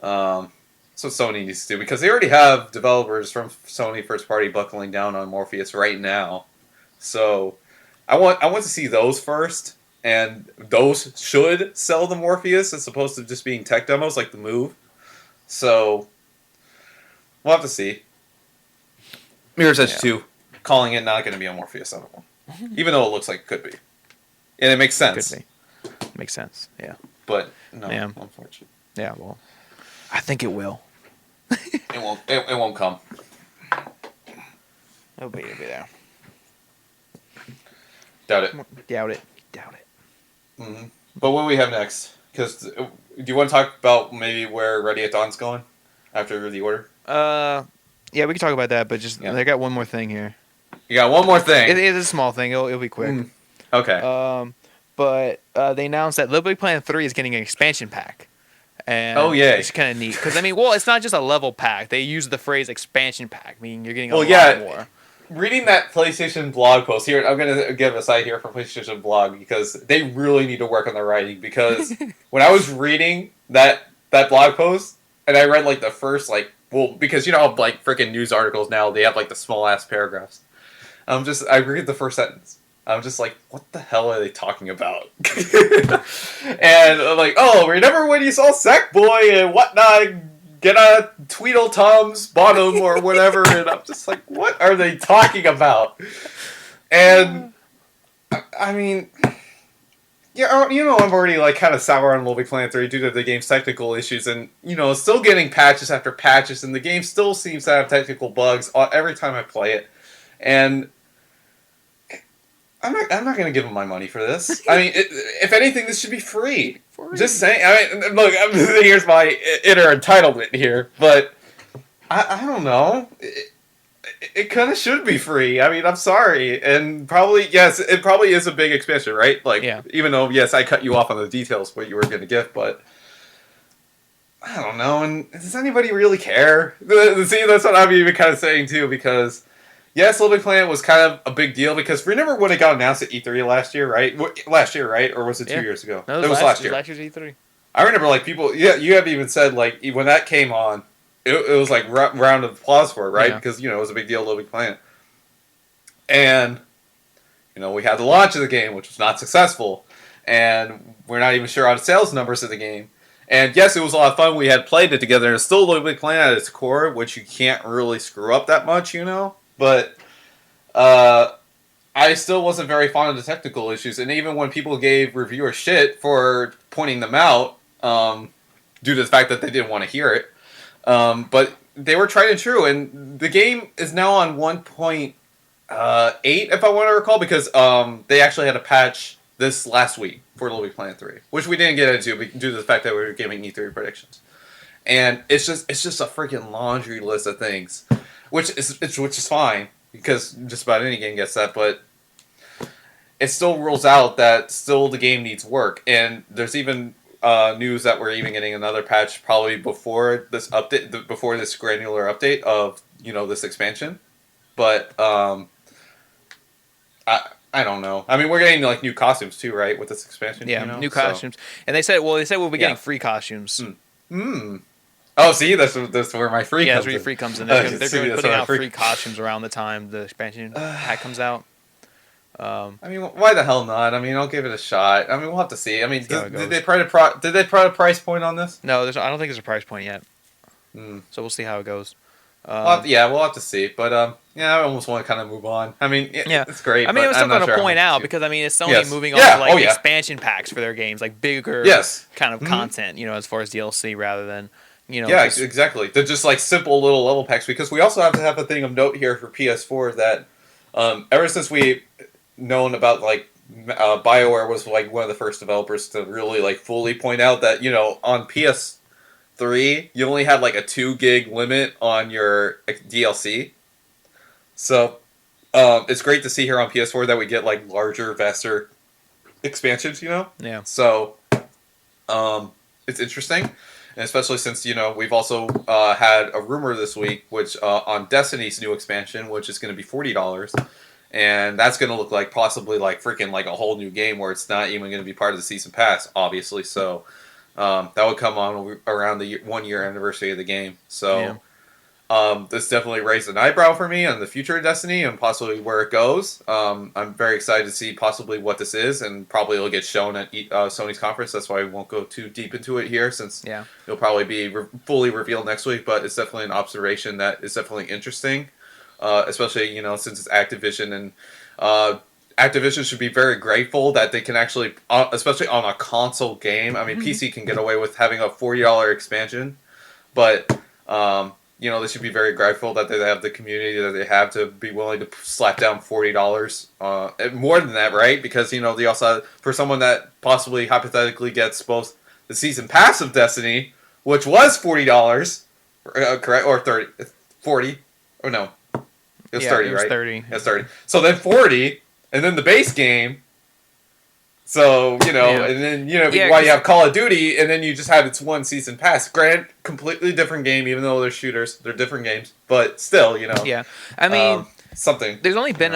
[SPEAKER 1] that's what Sony needs to do, because they already have developers from Sony first party buckling down on Morpheus right now. So I want to see those first, and those should sell the Morpheus as opposed to just being tech demos like the Move. So we'll have to see. Mirror's Edge 2, calling it not going to be a Morpheus, I don't know. Even though it looks like it could be. And it makes sense.
[SPEAKER 2] Could be. Makes sense, yeah.
[SPEAKER 1] But, no,
[SPEAKER 2] Yeah.
[SPEAKER 1] unfortunately.
[SPEAKER 2] Yeah, well, I think it will.
[SPEAKER 1] It won't come.
[SPEAKER 2] It'll be there.
[SPEAKER 1] Doubt it.
[SPEAKER 2] Doubt it.
[SPEAKER 1] Mm-hmm. But what do we have next? Because do you want to talk about maybe where Ready at Dawn's going after the order?
[SPEAKER 2] Yeah, we can talk about that, but just I got one more thing here.
[SPEAKER 1] You got one more thing.
[SPEAKER 2] It is a small thing. It'll be quick.
[SPEAKER 1] Okay.
[SPEAKER 2] But they announced that Little Big Planet 3 is getting an expansion pack. And it's kind of neat. Because, I mean, well, it's not just a level pack. They use the phrase expansion pack, meaning you're getting a lot more.
[SPEAKER 1] Reading that PlayStation blog post here, I'm going to give a side here from PlayStation blog, because they really need to work on their writing. Because when I was reading that blog post, and I read, like, the first, like, well, because, you know, like, freaking news articles now, they have, like, the small-ass paragraphs. I read the first sentence. I'm just like, what the hell are they talking about? And I'm like, oh, remember when you saw Sackboy and whatnot get a Tweedletum's bottom or whatever? And I'm just like, what are they talking about? And, I mean, yeah, you know, I'm already like kind of sour on Little Big Planet 3 due to the game's technical issues, and, you know, still getting patches after patches, and the game still seems to have technical bugs every time I play it. And I'm not going to give them my money for this. I mean, if anything, this should be free. Just saying. I mean, look, here's my inner entitlement here, but I don't know. It kind of should be free. I mean, I'm sorry, and probably yes, it probably is a big expansion, right? Like, even though yes, I cut you off on the details what you were going to get, but I don't know. And does anybody really care? See, that's what I'm even kind of saying too, because. Yes, Little Big Planet was kind of a big deal, because remember when it got announced at E3 last year, right? Last year, right? Or was it 2 years ago?
[SPEAKER 2] No, it was last year. Last year's E3.
[SPEAKER 1] I remember, like, people... Yeah, you have even said, like, when that came on, it was, like, round of applause for it, right? Because, you know, it was a big deal, Little Big Planet. And, you know, we had the launch of the game, which was not successful. And we're not even sure on the sales numbers of the game. And, yes, it was a lot of fun. We had played it together. And it's still Little Big Planet at its core, which you can't really screw up that much, you know? But I still wasn't very fond of the technical issues, and even when people gave reviewers shit for pointing them out, due to the fact that they didn't want to hear it, but they were tried and true, and the game is now on 1.8, if I want to recall, because they actually had a patch this last week for Little Big Planet 3, which we didn't get into due to the fact that we were giving E3 predictions. And it's just a freaking laundry list of things, which is fine. Because just about any game gets that, but it still rules out that still the game needs work. And there's even news that we're even getting another patch probably before this update, before this granular update of, you know, this expansion. But I don't know. I mean, we're getting like new costumes too, right, with this expansion?
[SPEAKER 2] Yeah,
[SPEAKER 1] you know?
[SPEAKER 2] new costumes. And they said we'll be getting free costumes.
[SPEAKER 1] Oh, see, that's where my free comes in.
[SPEAKER 2] That's where your free comes in. They're going to be putting out free costumes around the time the expansion pack comes out.
[SPEAKER 1] I mean, why the hell not? I mean, I'll give it a shot. I mean, we'll have to see. I mean, did they put a price point on this?
[SPEAKER 2] No, I don't think there's a price point yet. So we'll see how it goes.
[SPEAKER 1] We'll have to see. But I almost want to kind of move on. I mean, it's great.
[SPEAKER 2] I mean, it was something to point out because I mean, it's Sony moving on to like expansion packs for their games, like bigger kind of content, you know, as far as DLC rather than. You know,
[SPEAKER 1] exactly. They're just like simple little level packs, because we also have to have a thing of note here for PS4 that ever since we known about like BioWare was like one of the first developers to really like fully point out that, you know, on PS3 you only had like a 2 gig limit on your DLC. So it's great to see here on PS4 that we get like larger, vaster expansions, you know?
[SPEAKER 2] Yeah.
[SPEAKER 1] So it's interesting. And especially since we've also had a rumor this week, which on Destiny's new expansion, which is going to be $40, and that's going to look like possibly like freaking like a whole new game where it's not even going to be part of the season pass, obviously. So that would come on around the 1 year anniversary of the game. So.
[SPEAKER 2] Yeah.
[SPEAKER 1] This definitely raised an eyebrow for me on the future of Destiny and possibly where it goes. I'm very excited to see possibly what this is, and probably it'll get shown at Sony's conference. That's why we won't go too deep into it here, since it'll probably be fully revealed next week. But it's definitely an observation that is definitely interesting, especially since it's Activision, and Activision should be very grateful that they can actually, especially on a console game. I mean, PC can get away with having a $40 expansion, but they should be very grateful that they have the community that they have to be willing to slap down $40. More than that, right? Because, they also, for someone that possibly hypothetically gets both the season pass of Destiny, which was $40, correct? Or 30, 40? Oh, no. It was 30, right?
[SPEAKER 2] 30.
[SPEAKER 1] It was 30. So then 40, and then the base game. So, and then, while you have Call of Duty, and then you just have its one season pass. Granted, completely different game, even though they're shooters. They're different games. But still,
[SPEAKER 2] Yeah. I mean,
[SPEAKER 1] something.
[SPEAKER 2] There's only been,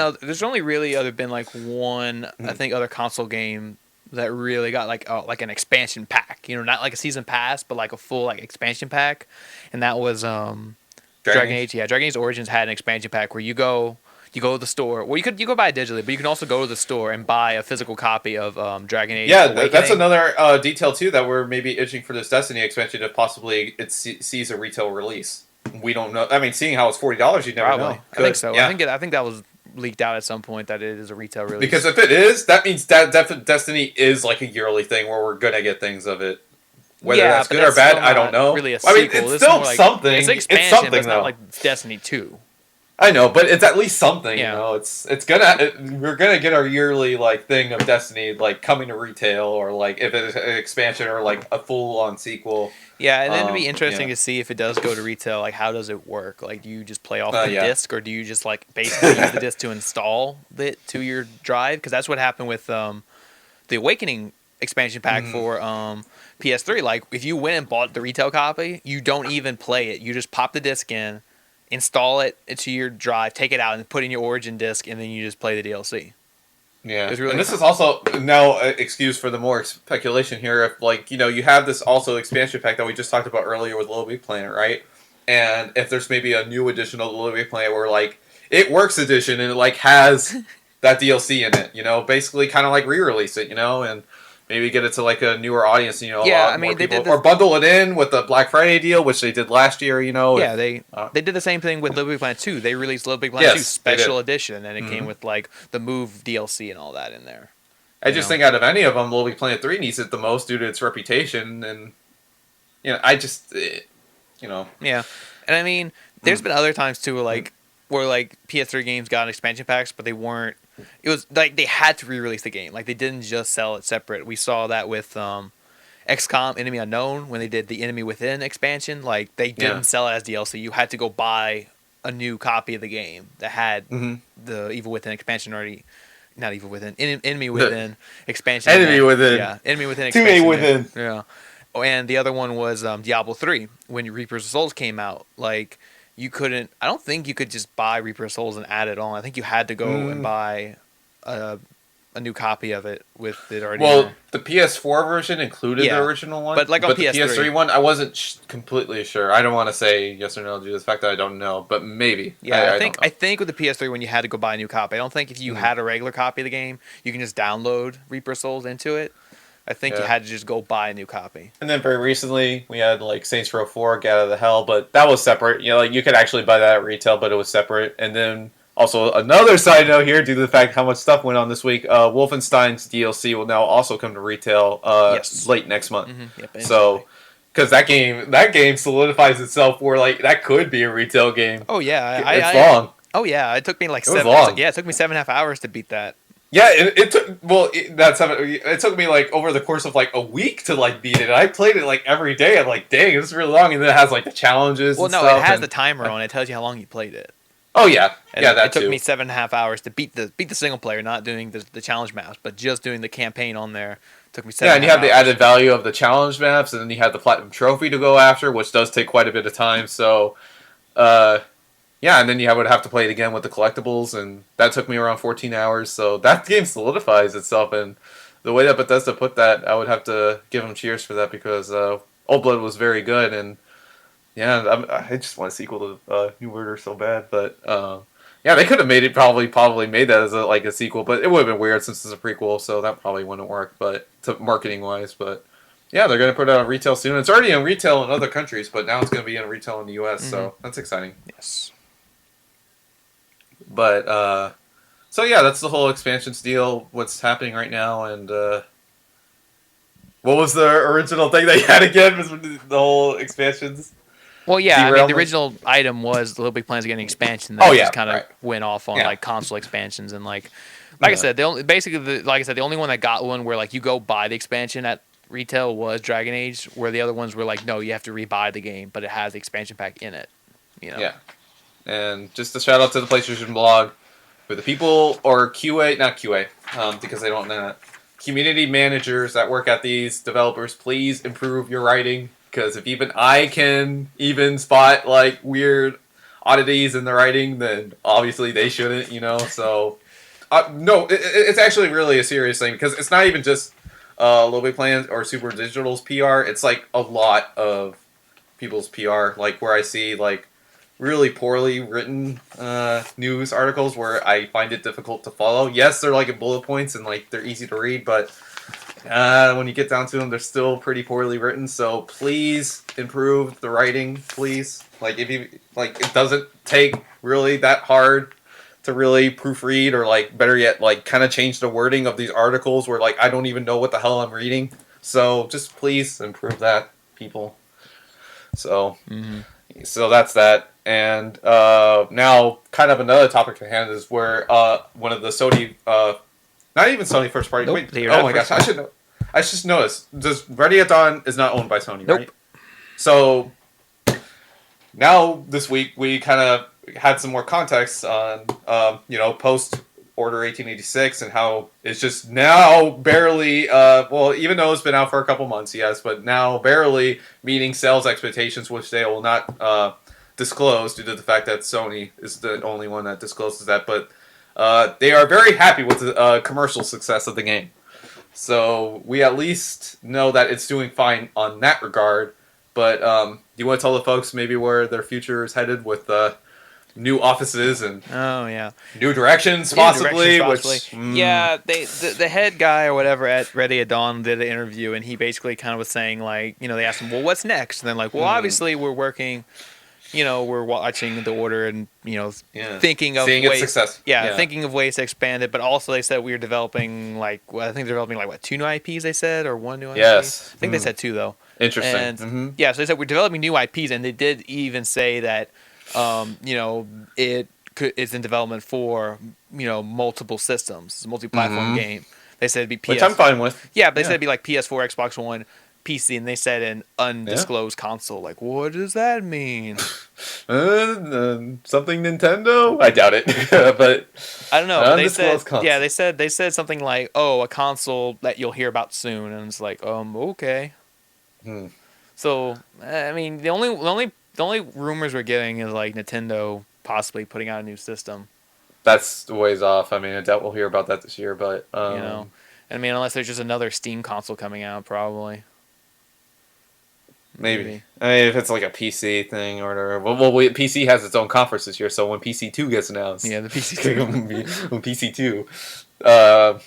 [SPEAKER 2] been like one, I think, other console game that really got like an expansion pack. Not like a season pass, but like a full like expansion pack. And that was Dragon Age. Yeah, Dragon Age Origins had an expansion pack where you go to the store. Well, you go buy it digitally, but you can also go to the store and buy a physical copy of Dragon Age.
[SPEAKER 1] Yeah,
[SPEAKER 2] Awakening.
[SPEAKER 1] That's another detail too that we're maybe itching for this Destiny expansion if possibly it sees a retail release. We don't know. I mean, seeing how it's $40, you never know.
[SPEAKER 2] I think so. Yeah. I think that was leaked out at some point that it is a retail release.
[SPEAKER 1] Because if it is, that means that Destiny is like a yearly thing where we're gonna get things of it. Whether that's good or bad, I don't know.
[SPEAKER 2] Really, I mean,
[SPEAKER 1] it's still something.
[SPEAKER 2] It's expansion,
[SPEAKER 1] it's something,
[SPEAKER 2] but it's not
[SPEAKER 1] though.
[SPEAKER 2] like Destiny 2.
[SPEAKER 1] I know, but it's at least something.
[SPEAKER 2] Yeah.
[SPEAKER 1] We're gonna get our yearly like thing of Destiny like coming to retail, or like if it's an expansion or like a full on sequel.
[SPEAKER 2] Yeah, and then it'd be interesting to see if it does go to retail. Like, how does it work? Like, do you just play off the disc, or do you just like basically use the disc to install it to your drive? Because that's what happened with the Awakening expansion pack for PS3. Like, if you went and bought the retail copy, you don't even play it. You just pop the disc in, install it into your drive, take it out, and put in your Origin disc, and then you just play the DLC.
[SPEAKER 1] Yeah, really and this is also now an excuse for the more speculation here. If you have this also expansion pack that we just talked about earlier with Little Big Planet, right? And if there's maybe a new edition of Little Big Planet where like it works edition and it has that DLC in it, basically kind of like re-release it, and maybe get it to like a newer audience, or bundle it in with the Black Friday deal, which they did last year,
[SPEAKER 2] Yeah, they did the same thing with Little Big Planet 2. They released Little Big Planet 2 Special Edition, and it came with like the Move DLC and all that in there.
[SPEAKER 1] I just think out of any of them, Little Big Planet 3 needs it the most due to its reputation, and Yeah,
[SPEAKER 2] and I mean, there's been other times too, where like PS3 games got expansion packs, but they weren't. It was like they had to re-release the game. Like they didn't just sell it separate. We saw that with XCOM Enemy Unknown when they did the Enemy Within expansion. Like they didn't sell it as DLC. You had to go buy a new copy of the game that had the Evil Within expansion already. Not Evil Within, Enemy Within expansion.
[SPEAKER 1] Enemy Within.
[SPEAKER 2] Yeah, Enemy Within
[SPEAKER 1] expansion.
[SPEAKER 2] 2A
[SPEAKER 1] Within.
[SPEAKER 2] Yeah. Oh, and the other one was Diablo 3 when Reaper's of Souls came out. Like you couldn't. I don't think you could just buy Reaper of Souls and add it on. I think you had to go and buy a new copy of it with it already.
[SPEAKER 1] Well, the PS4 version included the original one,
[SPEAKER 2] but like on
[SPEAKER 1] PS3. The PS3 one, I wasn't completely sure. I don't want to say yes or no due to the fact that I don't know, but maybe.
[SPEAKER 2] Yeah, I think with the PS3 one, you had to go buy a new copy. I don't think if you had a regular copy of the game, you can just download Reaper of Souls into it. I think you had to just go buy a new copy.
[SPEAKER 1] And then very recently, we had like Saints Row 4, Get Out of the Hell, but that was separate. You could actually buy that at retail, but it was separate. And then also another side note here, due to the fact how much stuff went on this week, Wolfenstein's DLC will now also come to retail late next month.
[SPEAKER 2] Yep,
[SPEAKER 1] so, because that game solidifies itself for like that could be a retail game.
[SPEAKER 2] Oh yeah,
[SPEAKER 1] it's long.
[SPEAKER 2] Oh yeah, it took me like
[SPEAKER 1] it was long.
[SPEAKER 2] Yeah, it took me 7.5 hours to beat that.
[SPEAKER 1] Yeah, it took it took me like over the course of like a week to like beat it. I played it like every day. I'm like, dang, this is really long, and then it has like the challenges.
[SPEAKER 2] Well,
[SPEAKER 1] and
[SPEAKER 2] no,
[SPEAKER 1] stuff,
[SPEAKER 2] it has the timer on it. It tells you how long you played it.
[SPEAKER 1] Oh yeah,
[SPEAKER 2] And
[SPEAKER 1] yeah, that
[SPEAKER 2] it took
[SPEAKER 1] too.
[SPEAKER 2] me 7.5 hours to beat the single player, not doing the challenge maps, but just doing the campaign on there. Took me
[SPEAKER 1] Yeah,
[SPEAKER 2] seven
[SPEAKER 1] and
[SPEAKER 2] and
[SPEAKER 1] you
[SPEAKER 2] a half
[SPEAKER 1] have the
[SPEAKER 2] hours.
[SPEAKER 1] added value of the challenge maps, and then you have the platinum trophy to go after, which does take quite a bit of time. So, uh, yeah, and then you would have to play it again with the collectibles, and that took me around 14 hours. So that game solidifies itself, and the way that Bethesda put that, I would have to give them cheers for that because Old Blood was very good, and yeah, I just want a sequel to New Order so bad, but yeah, they could have made it probably made that as a sequel, but it would have been weird since it's a prequel, so that probably wouldn't work. But to marketing wise, but yeah, they're gonna put it on retail soon. It's already in retail in other countries, but now it's gonna be in retail in the U.S.,
[SPEAKER 2] Mm-hmm.
[SPEAKER 1] so that's exciting.
[SPEAKER 2] Yes.
[SPEAKER 1] But so yeah, that's the whole expansions deal. What's happening right now, and what was the original thing they had again? Was the whole expansions
[SPEAKER 2] Well, yeah, I mean, the
[SPEAKER 1] derailment?
[SPEAKER 2] original item was the Little Big Plan's getting expansion. Then
[SPEAKER 1] Oh
[SPEAKER 2] it just
[SPEAKER 1] yeah,
[SPEAKER 2] kind of
[SPEAKER 1] right.
[SPEAKER 2] went off on
[SPEAKER 1] Yeah,
[SPEAKER 2] like console expansions and like I
[SPEAKER 1] yeah,
[SPEAKER 2] said, the only one that got one where like you go buy the expansion at retail was Dragon Age, where the other ones were like, no, you have to rebuy the game, but it has the expansion pack in it. You know.
[SPEAKER 1] yeah. And just a shout out to the PlayStation blog for the people or QA, not QA, because they don't know that. Community managers that work at these developers, please improve your writing because if even I can even spot like weird oddities in the writing, then obviously they shouldn't, you know. So no, it's actually really a serious thing because it's not even just Little Big Plans or Super Digital's PR. It's like a lot of people's PR, like where I see like really poorly written news articles where I find it difficult to follow. Yes, they're like bullet points and like they're easy to read, but when you get down to them, they're still pretty poorly written. So please improve the writing, please. Like if you like, it doesn't take really that hard to really proofread or like better yet, like kind of change the wording of these articles where like I don't even know what the hell I'm reading. So just please improve that, people. So
[SPEAKER 2] Mm-hmm.
[SPEAKER 1] so that's that. And now, kind of another topic at hand is where one of the Sony, not even Sony first party.
[SPEAKER 2] Nope.
[SPEAKER 1] Wait,
[SPEAKER 2] You're
[SPEAKER 1] oh
[SPEAKER 2] not
[SPEAKER 1] my
[SPEAKER 2] first
[SPEAKER 1] gosh, I
[SPEAKER 2] party.
[SPEAKER 1] should know. I just noticed. Does Ready at Dawn is not owned by Sony,
[SPEAKER 2] Nope.
[SPEAKER 1] right? So now this week we kind of had some more context on post Order 1886 and how it's just now barely well, even though it's been out for a couple months, yes, but now barely meeting sales expectations, which they will not disclose due to the fact that Sony is the only one that discloses that. But they are very happy with the commercial success of the game. So we at least know that it's doing fine on that regard. But do you want to tell the folks maybe where their future is headed with new offices and
[SPEAKER 2] Oh yeah.
[SPEAKER 1] new directions,
[SPEAKER 2] Yeah, directions
[SPEAKER 1] possibly?
[SPEAKER 2] possibly.
[SPEAKER 1] Which
[SPEAKER 2] Yeah, the head guy or whatever at Ready at Dawn did an interview, and he basically kind of was saying like, they asked him, well, what's next? And then like, well, obviously we're working, we're watching the order and
[SPEAKER 1] yeah,
[SPEAKER 2] thinking of
[SPEAKER 1] seeing its
[SPEAKER 2] ways,
[SPEAKER 1] success.
[SPEAKER 2] yeah,
[SPEAKER 1] Yeah.
[SPEAKER 2] thinking of ways to expand it. But also they said we were developing like, well, I think they're developing like what, two new IPs they said, or one new IP.
[SPEAKER 1] Yes.
[SPEAKER 2] I think they said two though.
[SPEAKER 1] Interesting.
[SPEAKER 2] And
[SPEAKER 1] Mm-hmm.
[SPEAKER 2] yeah, so they said we're developing new IPs, and they did even say that, it's in development for multiple systems. It's a multi-platform
[SPEAKER 1] Mm-hmm.
[SPEAKER 2] game. They said it'd be
[SPEAKER 1] Which I'm
[SPEAKER 2] PS.
[SPEAKER 1] fine with.
[SPEAKER 2] Yeah, but they said
[SPEAKER 1] Yeah.
[SPEAKER 2] it'd be like PS4, Xbox One, PC, and they said an
[SPEAKER 1] Yeah.
[SPEAKER 2] undisclosed console. Like, what does that mean?
[SPEAKER 1] Something Nintendo? I doubt it, but
[SPEAKER 2] I don't know,
[SPEAKER 1] an
[SPEAKER 2] but
[SPEAKER 1] undisclosed
[SPEAKER 2] yeah,
[SPEAKER 1] console.
[SPEAKER 2] they said something like, oh, a console that you'll hear about soon, and it's like, okay.
[SPEAKER 1] Hmm.
[SPEAKER 2] So I mean, the only rumors we're getting is like Nintendo possibly putting out a new system.
[SPEAKER 1] That's the ways off. I mean, I doubt we'll hear about that this year, but
[SPEAKER 2] You know, I mean, unless there's just another Steam console coming out, probably.
[SPEAKER 1] maybe. I mean, if it's like a PC thing or whatever. PC has its own conference this year, so when PC2 gets announced,
[SPEAKER 2] Yeah, the PC2.
[SPEAKER 1] when PC2, uh,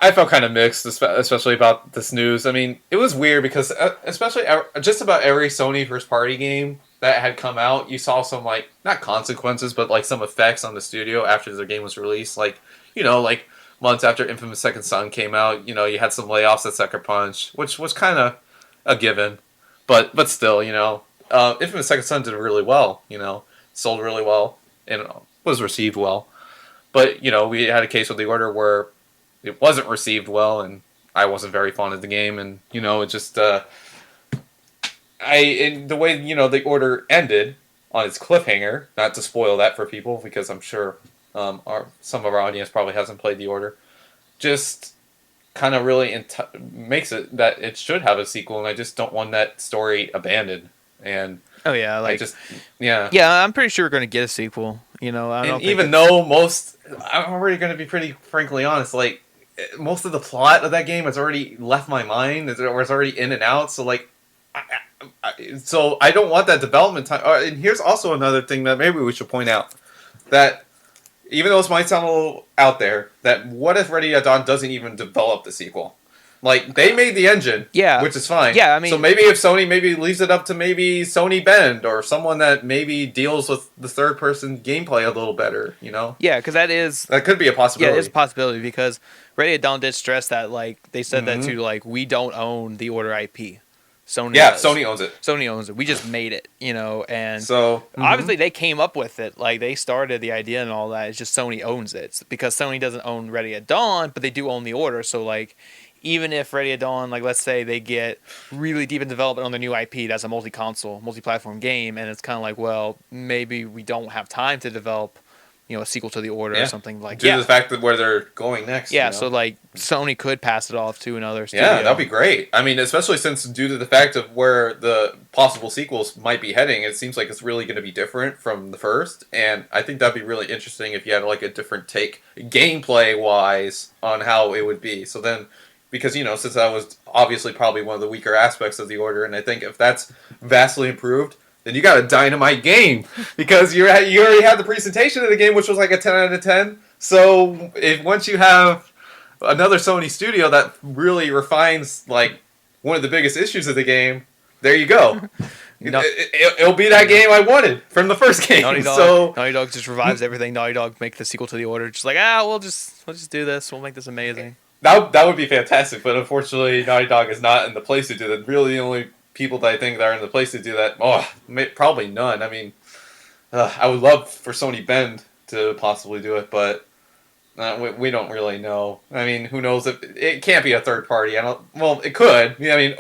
[SPEAKER 1] I felt kind of mixed, especially about this news. I mean, it was weird because especially just about every Sony first party game that had come out, you saw some like not consequences, but like some effects on the studio after the game was released. Like like months after Infamous Second Son came out, you had some layoffs at Sucker Punch, which was kind of a given, but still, Infamous Second Son did really well. Sold really well and was received well. But we had a case with the Order where it wasn't received well, and I wasn't very fond of the game, and it just in the way the Order ended, on its cliffhanger. Not to spoil that for people, because I'm sure some of our audience probably hasn't played the Order. Just kind of really makes it that it should have a sequel, and I just don't want that story abandoned. And
[SPEAKER 2] Oh yeah,
[SPEAKER 1] I
[SPEAKER 2] like
[SPEAKER 1] just, yeah.
[SPEAKER 2] yeah, I'm pretty sure we're gonna get a sequel. I
[SPEAKER 1] And
[SPEAKER 2] don't think
[SPEAKER 1] even though I'm already going to be pretty frankly honest, like, most of the plot of that game has already left my mind, or it's already in and out. So, like, so I don't want that development time. And here's also another thing that maybe we should point out, that even though this might sound a little out there, that what if Ready at Dawn doesn't even develop the sequel? Like, they made the engine,
[SPEAKER 2] yeah,
[SPEAKER 1] which is fine.
[SPEAKER 2] yeah. I mean,
[SPEAKER 1] So maybe if Sony maybe leaves it up to maybe Sony Bend or someone that maybe deals with the third person gameplay a little better,
[SPEAKER 2] yeah, because
[SPEAKER 1] that could be a possibility.
[SPEAKER 2] yeah, it's a possibility because Ready at Dawn did stress that like they said that
[SPEAKER 1] Mm-hmm.
[SPEAKER 2] too, like we don't own the Order IP. Sony
[SPEAKER 1] Yeah,
[SPEAKER 2] does.
[SPEAKER 1] Sony owns it.
[SPEAKER 2] Sony owns it. We just made it, and
[SPEAKER 1] So
[SPEAKER 2] obviously they came up with it. Like they started the idea and all that. It's just Sony owns it. It's because Sony doesn't own Ready at Dawn, but they do own the Order. So like, even if Ready at Dawn, like let's say they get really deep in development on their new IP, that's a multi-console, multi-platform game, and it's kind of like, well, maybe we don't have time to develop, a sequel to the Order or something like.
[SPEAKER 1] Due to the fact that where they're going next.
[SPEAKER 2] Yeah, so like Sony could pass it off to another studio.
[SPEAKER 1] Yeah, that'd be great. I mean, especially since due to the fact of where the possible sequels might be heading, it seems like it's really going to be different from the first, and I think that'd be really interesting if you had like a different take, gameplay wise, on how it would be. So then, because since that was obviously probably one of the weaker aspects of the Order, and I think if that's vastly improved, then you got a dynamite game, because you already had the presentation of the game, which was like a 10 out of 10. So once you have another Sony studio that really refines like one of the biggest issues of the game, there you go. It'll be that game I wanted from the first game.
[SPEAKER 2] Naughty Dog just revives everything. Naughty Dog make the sequel to the Order. Just like we'll just do this. We'll make this amazing.
[SPEAKER 1] That would be fantastic, but unfortunately, Naughty Dog is not in the place to do that. Really, the only people that I think that are in the place to do that, probably none. I mean, I would love for Sony Bend to possibly do it, but we don't really know. I mean, who knows if it can't be a third party? Well, it could. I mean,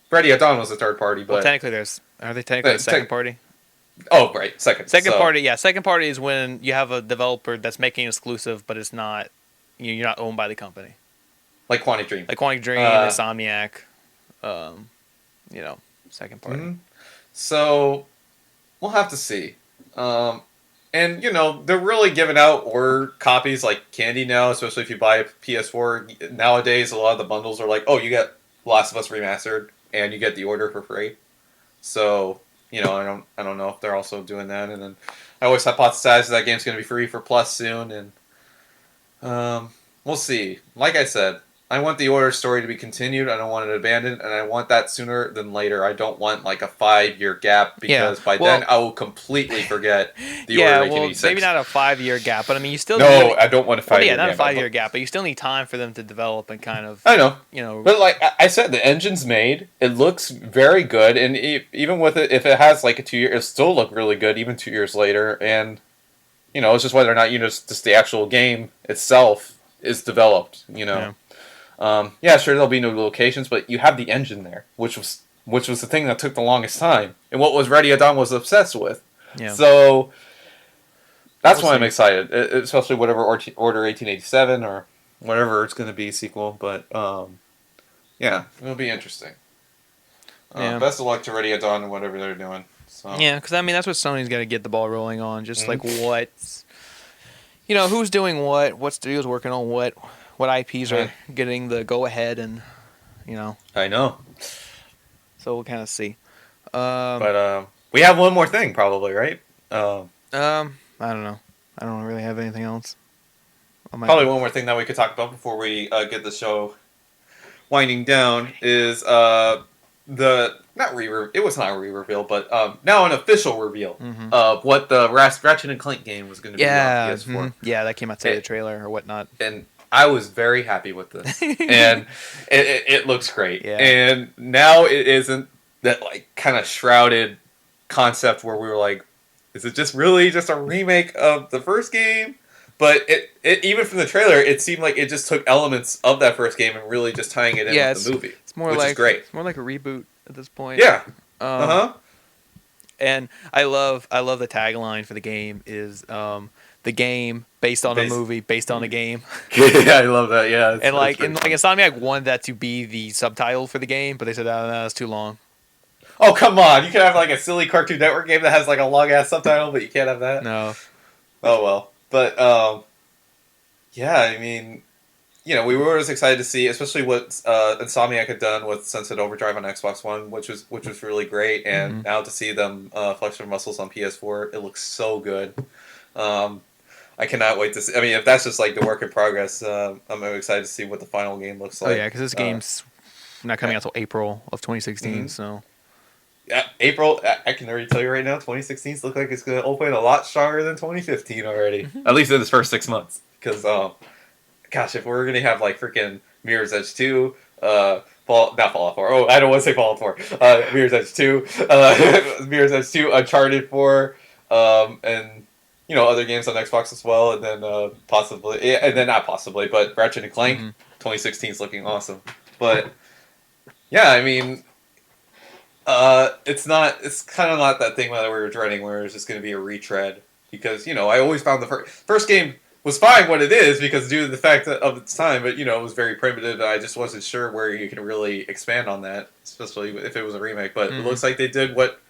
[SPEAKER 1] Ready at Dawn was a third party, but
[SPEAKER 2] technically, are they technically a second party?
[SPEAKER 1] Oh, right, second
[SPEAKER 2] party. Yeah, second party is when you have a developer that's making an exclusive, but it's not you're not owned by the company.
[SPEAKER 1] Like Quantic Dream,
[SPEAKER 2] Insomniac, second party.
[SPEAKER 1] Mm-hmm. So we'll have to see. And they're really giving out order copies like candy now, especially if you buy a PS4 nowadays. A lot of the bundles are like, oh, you get Last of Us Remastered and you get the Order for free. So I don't know if they're also doing that. And then I always hypothesize that game's going to be free for Plus soon, and we'll see. Like I said, I want the Order story to be continued. I don't want it abandoned, and I want that sooner than later. I don't want like a 5-year gap, because by then I will completely forget the Order 1886.
[SPEAKER 2] Maybe not a 5-year gap, but I mean, you still
[SPEAKER 1] I don't want a 5-year gap.
[SPEAKER 2] Yeah, not a 5-year gap, but you still need time for them to develop and kind of.
[SPEAKER 1] I know. But like I said, the engine's made. It looks very good, and even with it, if it has like a 2-year, it'll still look really good even 2 years later. And it's just whether or not just the actual game itself is developed.
[SPEAKER 2] Yeah.
[SPEAKER 1] Sure, there'll be new locations, but you have the engine there, which was the thing that took the longest time, and what was Ready at Dawn was obsessed with.
[SPEAKER 2] Yeah.
[SPEAKER 1] So that's why I'm excited, especially whatever Order 1887 or whatever it's going to be sequel. But it'll be interesting. Best of luck to Ready at Dawn and whatever they're doing. So.
[SPEAKER 2] Yeah, because I mean that's what Sony's got to get the ball rolling on. Just like what's, who's doing what studio's working on what IPs are getting the go ahead, and
[SPEAKER 1] I know.
[SPEAKER 2] So we'll kind of see.
[SPEAKER 1] But we have one more thing, probably, right?
[SPEAKER 2] I don't know. I don't really have anything else.
[SPEAKER 1] Probably one more thing that we could talk about before we get the show winding down is it was not a re-reveal, but now an official reveal of what the Ratchet and Clank game was going to be on PS4.
[SPEAKER 2] Yeah, that came out today, the trailer or whatnot.
[SPEAKER 1] And I was very happy with this, and it looks great.
[SPEAKER 2] Yeah.
[SPEAKER 1] And now it isn't that like kind of shrouded concept where we were like, is it just really just a remake of the first game? But it even from the trailer, it seemed like it just took elements of that first game and really just tying it in with the movie.
[SPEAKER 2] It's more
[SPEAKER 1] which
[SPEAKER 2] like
[SPEAKER 1] is great.
[SPEAKER 2] It's more like a reboot at this point.
[SPEAKER 1] Yeah.
[SPEAKER 2] And I love the tagline for the game is the game based on a
[SPEAKER 1] Base.
[SPEAKER 2] movie based on a game.
[SPEAKER 1] Yeah, I love that. Yeah,
[SPEAKER 2] And
[SPEAKER 1] it's
[SPEAKER 2] like
[SPEAKER 1] pretty
[SPEAKER 2] and like
[SPEAKER 1] funny.
[SPEAKER 2] Insomniac wanted that to be the subtitle for the game, but they said, "Oh, no, that's too long."
[SPEAKER 1] Oh, come on! You can have like a silly Cartoon Network game that has like a long ass subtitle, but you can't have that.
[SPEAKER 2] No.
[SPEAKER 1] Oh well. But yeah, I mean, we were always excited to see, especially what Insomniac had done with Sunset Overdrive on Xbox One, which was really great, and
[SPEAKER 2] Hmm.
[SPEAKER 1] now to see them flex their muscles on PS4, it looks so good. Um, I cannot wait to see. I mean, if that's just like the work in progress, I'm excited to see what the final game looks
[SPEAKER 2] Oh yeah,
[SPEAKER 1] like.
[SPEAKER 2] because this game's not coming
[SPEAKER 1] Yeah.
[SPEAKER 2] out till April of 2016.
[SPEAKER 1] hmm
[SPEAKER 2] So
[SPEAKER 1] Yeah, April. I can already tell you right now, 2016 look like it's going to open a lot stronger than 2015 already. At least in its first 6 months, because gosh, if we're gonna have like freaking Mirror's Edge 2, not Fallout 4. Oh, I don't want to say Fallout 4. Mirror's Edge 2, Mirror's Edge 2, Uncharted 4, and other games on Xbox as well, and then possibly, yeah, and then not possibly, but Ratchet and Clank.
[SPEAKER 2] hmm
[SPEAKER 1] 2016 is looking awesome, but yeah, I mean, it's not. It's kind of not that thing that we were dreading, where it's just going to be a retread. Because I always found the first game was fine what it is because due to the fact of its time, but it was very primitive. And I just wasn't sure where you can really expand on that, especially if it was a remake. But it
[SPEAKER 2] hmm
[SPEAKER 1] looks like they did what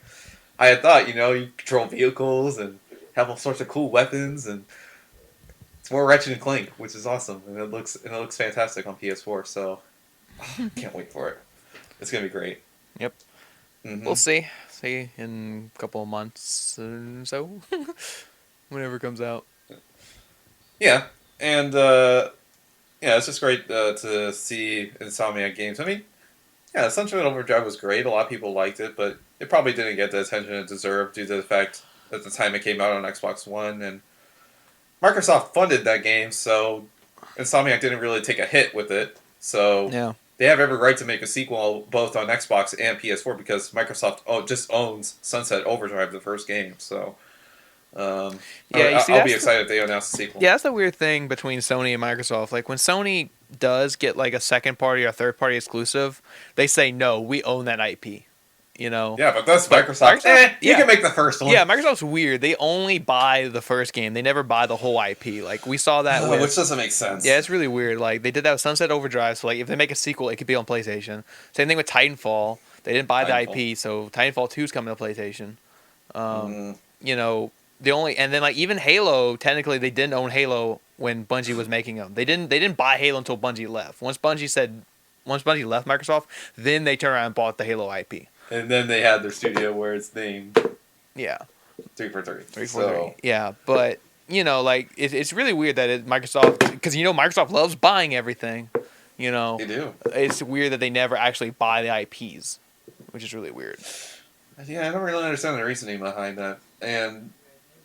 [SPEAKER 1] I had thought. You control vehicles and have all sorts of cool weapons, and it's more Ratchet and Clank, which is awesome, and it looks fantastic on PS4. So can't wait for it. It's gonna be great.
[SPEAKER 2] Yep.
[SPEAKER 1] hmm
[SPEAKER 2] We'll see. See in a couple of months or so, whenever it comes out.
[SPEAKER 1] Yeah, and yeah, it's just great to see Insomniac games. I mean, yeah, Sunshine Overdrive was great. A lot of people liked it, but it probably didn't get the attention it deserved due to the fact at the time it came out on Xbox One, and Microsoft funded that game, so Insomniac didn't really take a hit with it. So
[SPEAKER 2] Yeah.
[SPEAKER 1] they have every right to make a sequel both on Xbox and PS4 because Microsoft just owns Sunset Overdrive, the first game. So
[SPEAKER 2] Yeah. You see,
[SPEAKER 1] I'll be
[SPEAKER 2] that's
[SPEAKER 1] excited if they announce a sequel.
[SPEAKER 2] yeah, that's the weird thing between Sony and Microsoft. Like when Sony does get like a second party or third party exclusive, they say no, we own that IP. You know.
[SPEAKER 1] Yeah, but that's
[SPEAKER 2] But
[SPEAKER 1] Microsoft.
[SPEAKER 2] Microsoft,
[SPEAKER 1] You
[SPEAKER 2] yeah,
[SPEAKER 1] can make the first one.
[SPEAKER 2] yeah, Microsoft's weird. They only buy the first game. They never buy the whole IP. Like we saw that
[SPEAKER 1] Which
[SPEAKER 2] with.
[SPEAKER 1] doesn't make
[SPEAKER 2] Yeah,
[SPEAKER 1] sense.
[SPEAKER 2] it's really weird. Like they did that with Sunset Overdrive. So like if they make a sequel, it could be on PlayStation. Same thing with Titanfall. They didn't buy the
[SPEAKER 1] Titanfall.
[SPEAKER 2] IP, so Titanfall 2 is coming to PlayStation. Um,
[SPEAKER 1] Mm,
[SPEAKER 2] you know, the only and then like even Halo, technically they didn't own Halo when Bungie was making them. They didn't buy Halo until Bungie left. Once Bungie left Microsoft, then they turned around and bought the Halo IP.
[SPEAKER 1] and then they had their studio where it's named
[SPEAKER 2] Yeah.
[SPEAKER 1] 343.
[SPEAKER 2] 343. Yeah, but like it's really weird that Microsoft, because Microsoft loves buying everything.
[SPEAKER 1] They do.
[SPEAKER 2] It's weird that they never actually buy the IPs, which is really weird.
[SPEAKER 1] Yeah, I don't really understand the reasoning behind that. And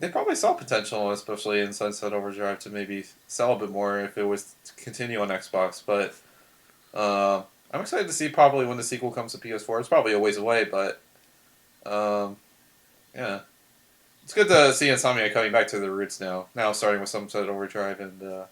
[SPEAKER 1] they probably saw potential, especially in Sunset Overdrive, to maybe sell a bit more if it was to continue on Xbox. But I'm excited to see probably when the sequel comes to PS4. It's probably a ways away, but yeah. It's good to see Insomnia coming back to their roots now. Now starting with Sunset Overdrive and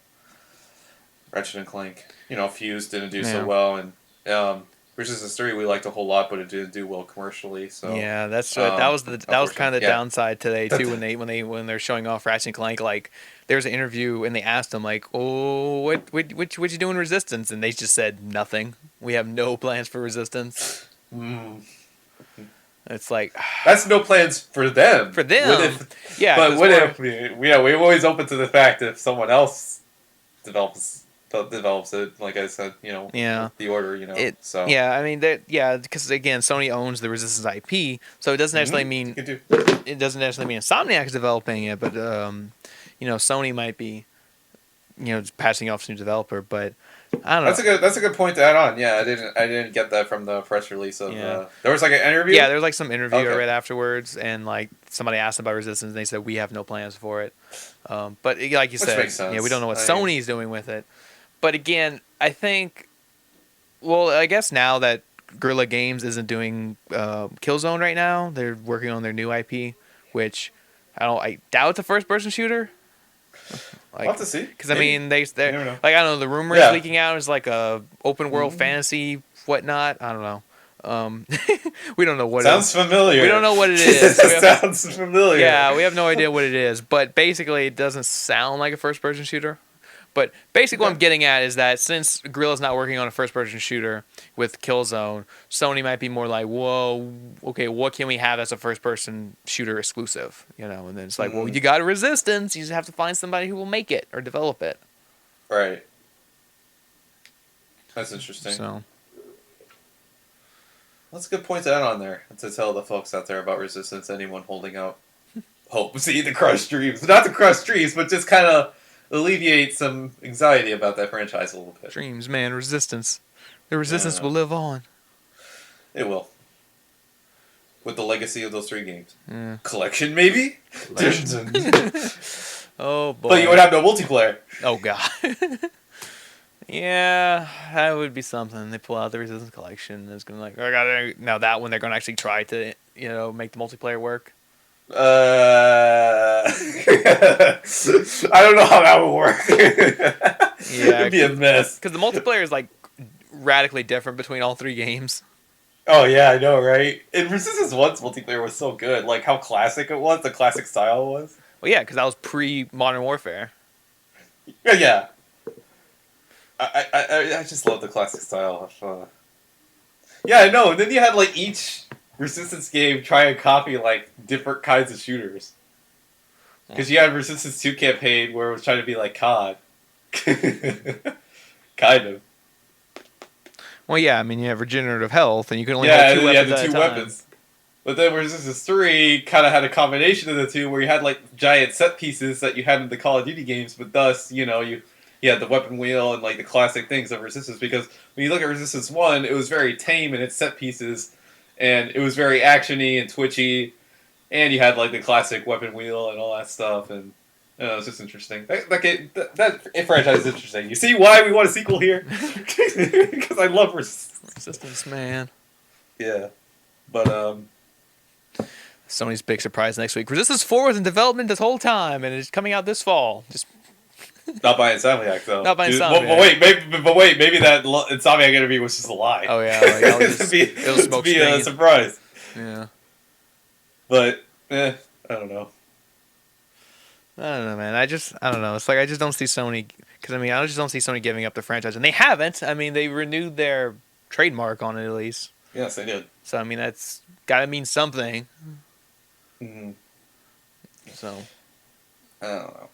[SPEAKER 1] Ratchet and Clank. Fuse didn't do
[SPEAKER 2] Yeah.
[SPEAKER 1] so well, and Resistance 3 we liked a whole lot, but it didn't do well commercially. So
[SPEAKER 2] Yeah, that's that was kind of the
[SPEAKER 1] yeah.
[SPEAKER 2] downside today too when they're showing off Ratchet and Clank. Like there was an interview and they asked them like, "Oh, what you doing Resistance?" And they just said nothing. We have no plans for Resistance.
[SPEAKER 1] Mm.
[SPEAKER 2] It's like
[SPEAKER 1] That's no plans for them.
[SPEAKER 2] for them,
[SPEAKER 1] What if,
[SPEAKER 2] yeah.
[SPEAKER 1] but
[SPEAKER 2] 'Cause
[SPEAKER 1] what
[SPEAKER 2] we're-
[SPEAKER 1] if we're always open to the fact if someone else develops it, like I said,
[SPEAKER 2] Yeah.
[SPEAKER 1] the order, so
[SPEAKER 2] Yeah, I mean because again, Sony owns the Resistance IP, so it doesn't necessarily mean
[SPEAKER 1] You can do.
[SPEAKER 2] Insomniac is developing it, but Sony might be just passing off to a new developer, but I don't know.
[SPEAKER 1] That's a good point to add on. Yeah, I didn't get that from the press release of.
[SPEAKER 2] Yeah.
[SPEAKER 1] There was like an interview.
[SPEAKER 2] Yeah, there was like some interview I
[SPEAKER 1] Okay.
[SPEAKER 2] read afterwards, and like somebody asked about Resistance, and they said we have no plans for it. But like you said,
[SPEAKER 1] makes sense.
[SPEAKER 2] yeah, we don't know what
[SPEAKER 1] I mean-
[SPEAKER 2] Sony's doing with it. But again, I think, well, I guess now that Guerrilla Games isn't doing Killzone right now, they're working on their new IP, which I doubt it's a first-person shooter.
[SPEAKER 1] I'll have to see.
[SPEAKER 2] Because I
[SPEAKER 1] Maybe.
[SPEAKER 2] mean,
[SPEAKER 1] You never know.
[SPEAKER 2] like I don't know, the rumors
[SPEAKER 1] Yeah.
[SPEAKER 2] leaking out is like a open world
[SPEAKER 1] Mhm.
[SPEAKER 2] fantasy whatnot. I don't know. We don't know what
[SPEAKER 1] Sounds familiar.
[SPEAKER 2] We don't know what it is.
[SPEAKER 1] Sounds familiar.
[SPEAKER 2] Yeah, we have no idea what it is. But basically, it doesn't sound like a first-person shooter. But basically, what I'm getting at is that since Guerrilla's not working on a first-person shooter with Killzone, Sony might be more like, whoa, okay, what can we have as a first-person shooter exclusive? You know, and then it's like, well, you got a Resistance. You just have to find somebody who will make it or develop it.
[SPEAKER 1] Right. That's interesting.
[SPEAKER 2] So
[SPEAKER 1] that's a good point to add on there to tell the folks out there about Resistance. Anyone holding out hope, see the crushed dreams, not the crushed dreams, but just kind of alleviate some anxiety about that franchise a little bit.
[SPEAKER 2] Dreams, man, Resistance. The Resistance will live on.
[SPEAKER 1] It will. With the legacy of those 3 games.
[SPEAKER 2] Yeah.
[SPEAKER 1] Collection, maybe?
[SPEAKER 2] Oh, boy.
[SPEAKER 1] But you would have no multiplayer.
[SPEAKER 2] Oh, God. Yeah, that would be something. They pull out the Resistance Collection. It's going to like, now that one, they're going to actually try to, make the multiplayer work.
[SPEAKER 1] I don't know how that would work.
[SPEAKER 2] Yeah,
[SPEAKER 1] it'd be a mess.
[SPEAKER 2] Because the multiplayer is like radically different between all 3 games.
[SPEAKER 1] Oh yeah, I know, right? And Resistance 1's multiplayer was so good, like how classic it was, the classic style was.
[SPEAKER 2] Well, yeah, because that was pre-Modern Warfare.
[SPEAKER 1] Yeah. I just love the classic style. Yeah, I know. And then you had like each Resistance game try and copy like different kinds of shooters. Because you had Resistance 2 campaign where it was trying to be like COD. Kind of.
[SPEAKER 2] Well, yeah, I mean, you have regenerative health, and you can only hold 2 weapons at a time.
[SPEAKER 1] Weapons. But then Resistance 3 kind of had a combination of the two where you had like giant set pieces that you had in the Call of Duty games, but thus, you had the weapon wheel and like the classic things of Resistance, because when you look at Resistance 1, it was very tame in its set pieces, and it was very actiony and twitchy, and you had like the classic weapon wheel and all that stuff, and it's just interesting. That franchise is interesting. You see why we want a sequel here? Because I love Resistance.
[SPEAKER 2] Resistance, man.
[SPEAKER 1] Yeah. But,
[SPEAKER 2] Sony's big surprise next week. Resistance 4 was in development this whole time, and it's coming out this fall. Just
[SPEAKER 1] not by Insomniac, though.
[SPEAKER 2] Not by Insomniac.
[SPEAKER 1] But wait, maybe that Insomniac interview was just a lie.
[SPEAKER 2] Oh, yeah. Like, it'll smoke
[SPEAKER 1] be a surprise.
[SPEAKER 2] Yeah.
[SPEAKER 1] But, I don't know.
[SPEAKER 2] I don't know, man. I don't know. It's like I just don't see Sony... Because, I mean, I just don't see Sony giving up the franchise. And they haven't. I mean, they renewed their trademark on it, at least.
[SPEAKER 1] Yes, they did.
[SPEAKER 2] So, I mean, that's got to mean something.
[SPEAKER 1] Mm-hmm.
[SPEAKER 2] So...
[SPEAKER 1] I don't know.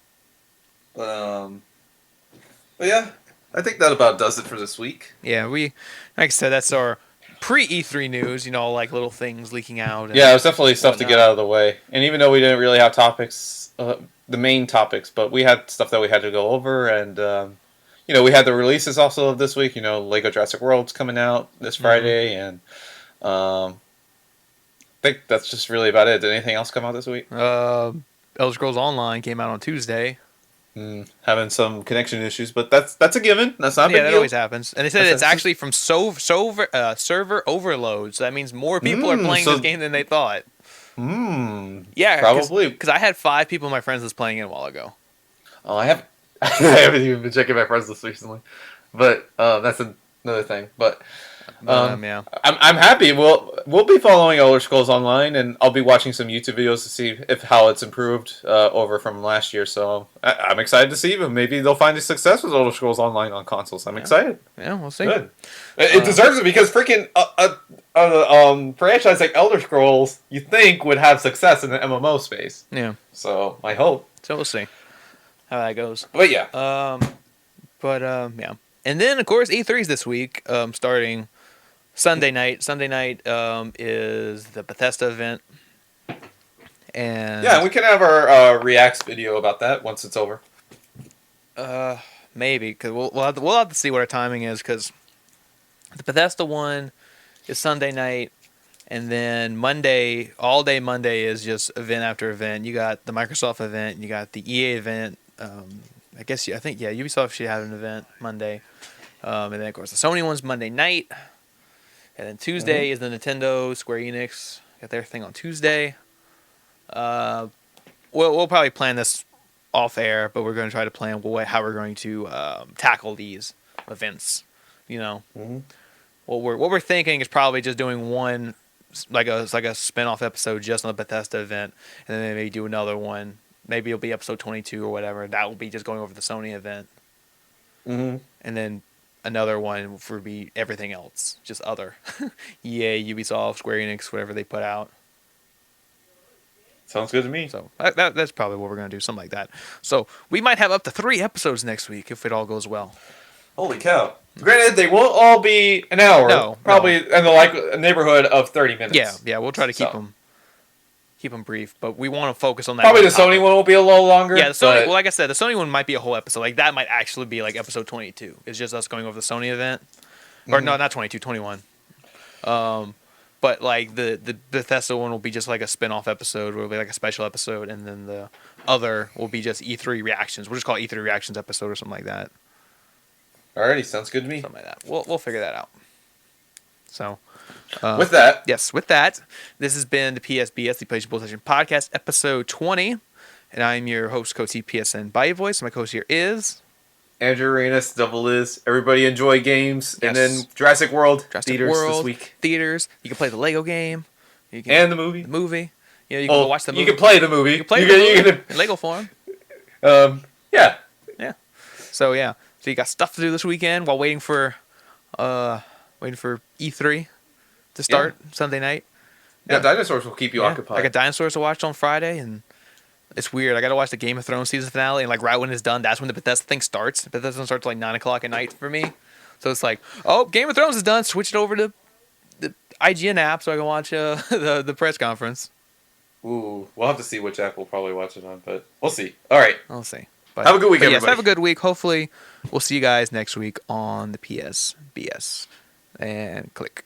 [SPEAKER 1] But yeah, I think that about does it for this week.
[SPEAKER 2] Yeah, like I said, that's our pre-E3 news, like little things leaking out.
[SPEAKER 1] Yeah, it was definitely stuff to get out of the way. And even though we didn't really have topics, the main topics, but we had stuff that we had to go over, and we had the releases also of this week. Lego Jurassic World's coming out this Friday, and I think that's just really about it. Did anything else come out this week?
[SPEAKER 2] Elder Scrolls Online came out on Tuesday.
[SPEAKER 1] Having some connection issues, but that's a given. That's not a big deal.
[SPEAKER 2] Yeah, that always happens. And they said it's actually from server overload, so that means more people are playing this game than they thought. Yeah,
[SPEAKER 1] probably.
[SPEAKER 2] Because I had 5 people in my friends list playing it a while ago.
[SPEAKER 1] Oh, I haven't even been checking my friends list recently, but that's another thing. But
[SPEAKER 2] yeah,
[SPEAKER 1] I'm happy. We'll be following Elder Scrolls Online, and I'll be watching some YouTube videos to see how it's improved over from last year. So I'm excited to see them. Maybe they'll find a success with Elder Scrolls Online on consoles. I'm excited.
[SPEAKER 2] Yeah, we'll see.
[SPEAKER 1] Good. It deserves it, because freaking a franchise like Elder Scrolls, you think would have success in the MMO space.
[SPEAKER 2] Yeah.
[SPEAKER 1] So I hope.
[SPEAKER 2] So we'll see how that goes.
[SPEAKER 1] But yeah.
[SPEAKER 2] Yeah. And then of course E3's this week, starting Sunday night. Sunday night is the Bethesda event, and
[SPEAKER 1] yeah, we can have our reacts video about that once it's over.
[SPEAKER 2] Maybe, because we'll have to see what our timing is, because the Bethesda one is Sunday night, and then Monday, all day Monday is just event after event. You got the Microsoft event, you got the EA event. I think Ubisoft should have an event Monday, and then of course the Sony one's Monday night. And then Tuesday is the Nintendo, Square Enix, got their thing on Tuesday. We'll probably plan this off air, but we're going to try to plan how we're going to tackle these events, what we're thinking is probably just doing one like a spin-off episode just on the Bethesda event, and then maybe do another one. Maybe it'll be episode 22 or whatever. That will be just going over the Sony event,
[SPEAKER 1] Mm-hmm.
[SPEAKER 2] and then another one for be everything else, just other. EA, Ubisoft, Square Enix, whatever they put out.
[SPEAKER 1] Sounds good to me.
[SPEAKER 2] So that's probably what we're gonna do, something like that. So we might have up to 3 episodes next week if it all goes well.
[SPEAKER 1] Holy cow! Granted, they won't all be an hour.
[SPEAKER 2] No,
[SPEAKER 1] probably in the neighborhood of 30 minutes.
[SPEAKER 2] Yeah. We'll try to keep them brief, but we want to focus on that.
[SPEAKER 1] Probably the Sony one will be a little longer.
[SPEAKER 2] Yeah, the Sony. Well, like I said, the Sony one might be a whole episode. Like that might actually be like episode 22. It's just us going over the Sony event, or no, not 22, 21. But like the Bethesda one will be just like a spin-off episode, where it'll be like a special episode, and then the other will be just E3 reactions. We'll just call it E3 reactions episode or something like that.
[SPEAKER 1] Alrighty, sounds good to me.
[SPEAKER 2] Something like that. We'll figure that out. So.
[SPEAKER 1] With that,
[SPEAKER 2] with that, this has been the PSBS, the PlayStation Podcast, episode 20, and I'm your host, Coach PSN by Voice. My co-host here is
[SPEAKER 1] Andrew Arenas, Double Liz. Everybody enjoy games, and then Jurassic World theaters this week.
[SPEAKER 2] Theaters. You can play the Lego game,
[SPEAKER 1] and the movie.
[SPEAKER 2] You know, you can go watch the movie.
[SPEAKER 1] You can play the movie.
[SPEAKER 2] You can play the movie in Lego form.
[SPEAKER 1] Yeah.
[SPEAKER 2] So you got stuff to do this weekend while waiting for E3 to start Sunday night.
[SPEAKER 1] Yeah, dinosaurs will keep you occupied.
[SPEAKER 2] I got dinosaurs to watch on Friday, and it's weird. I got to watch the Game of Thrones season finale, and like right when it's done, that's when the Bethesda thing starts. Bethesda doesn't start till like 9:00 at night for me. So it's like, oh, Game of Thrones is done. Switch it over to the IGN app so I can watch the press conference.
[SPEAKER 1] Ooh, we'll have to see which app we'll probably watch it on, but we'll see. All right.
[SPEAKER 2] I'll see.
[SPEAKER 1] But have a good week, everybody.
[SPEAKER 2] Yes, have a good week. Hopefully, we'll see you guys next week on the PSBS. And click.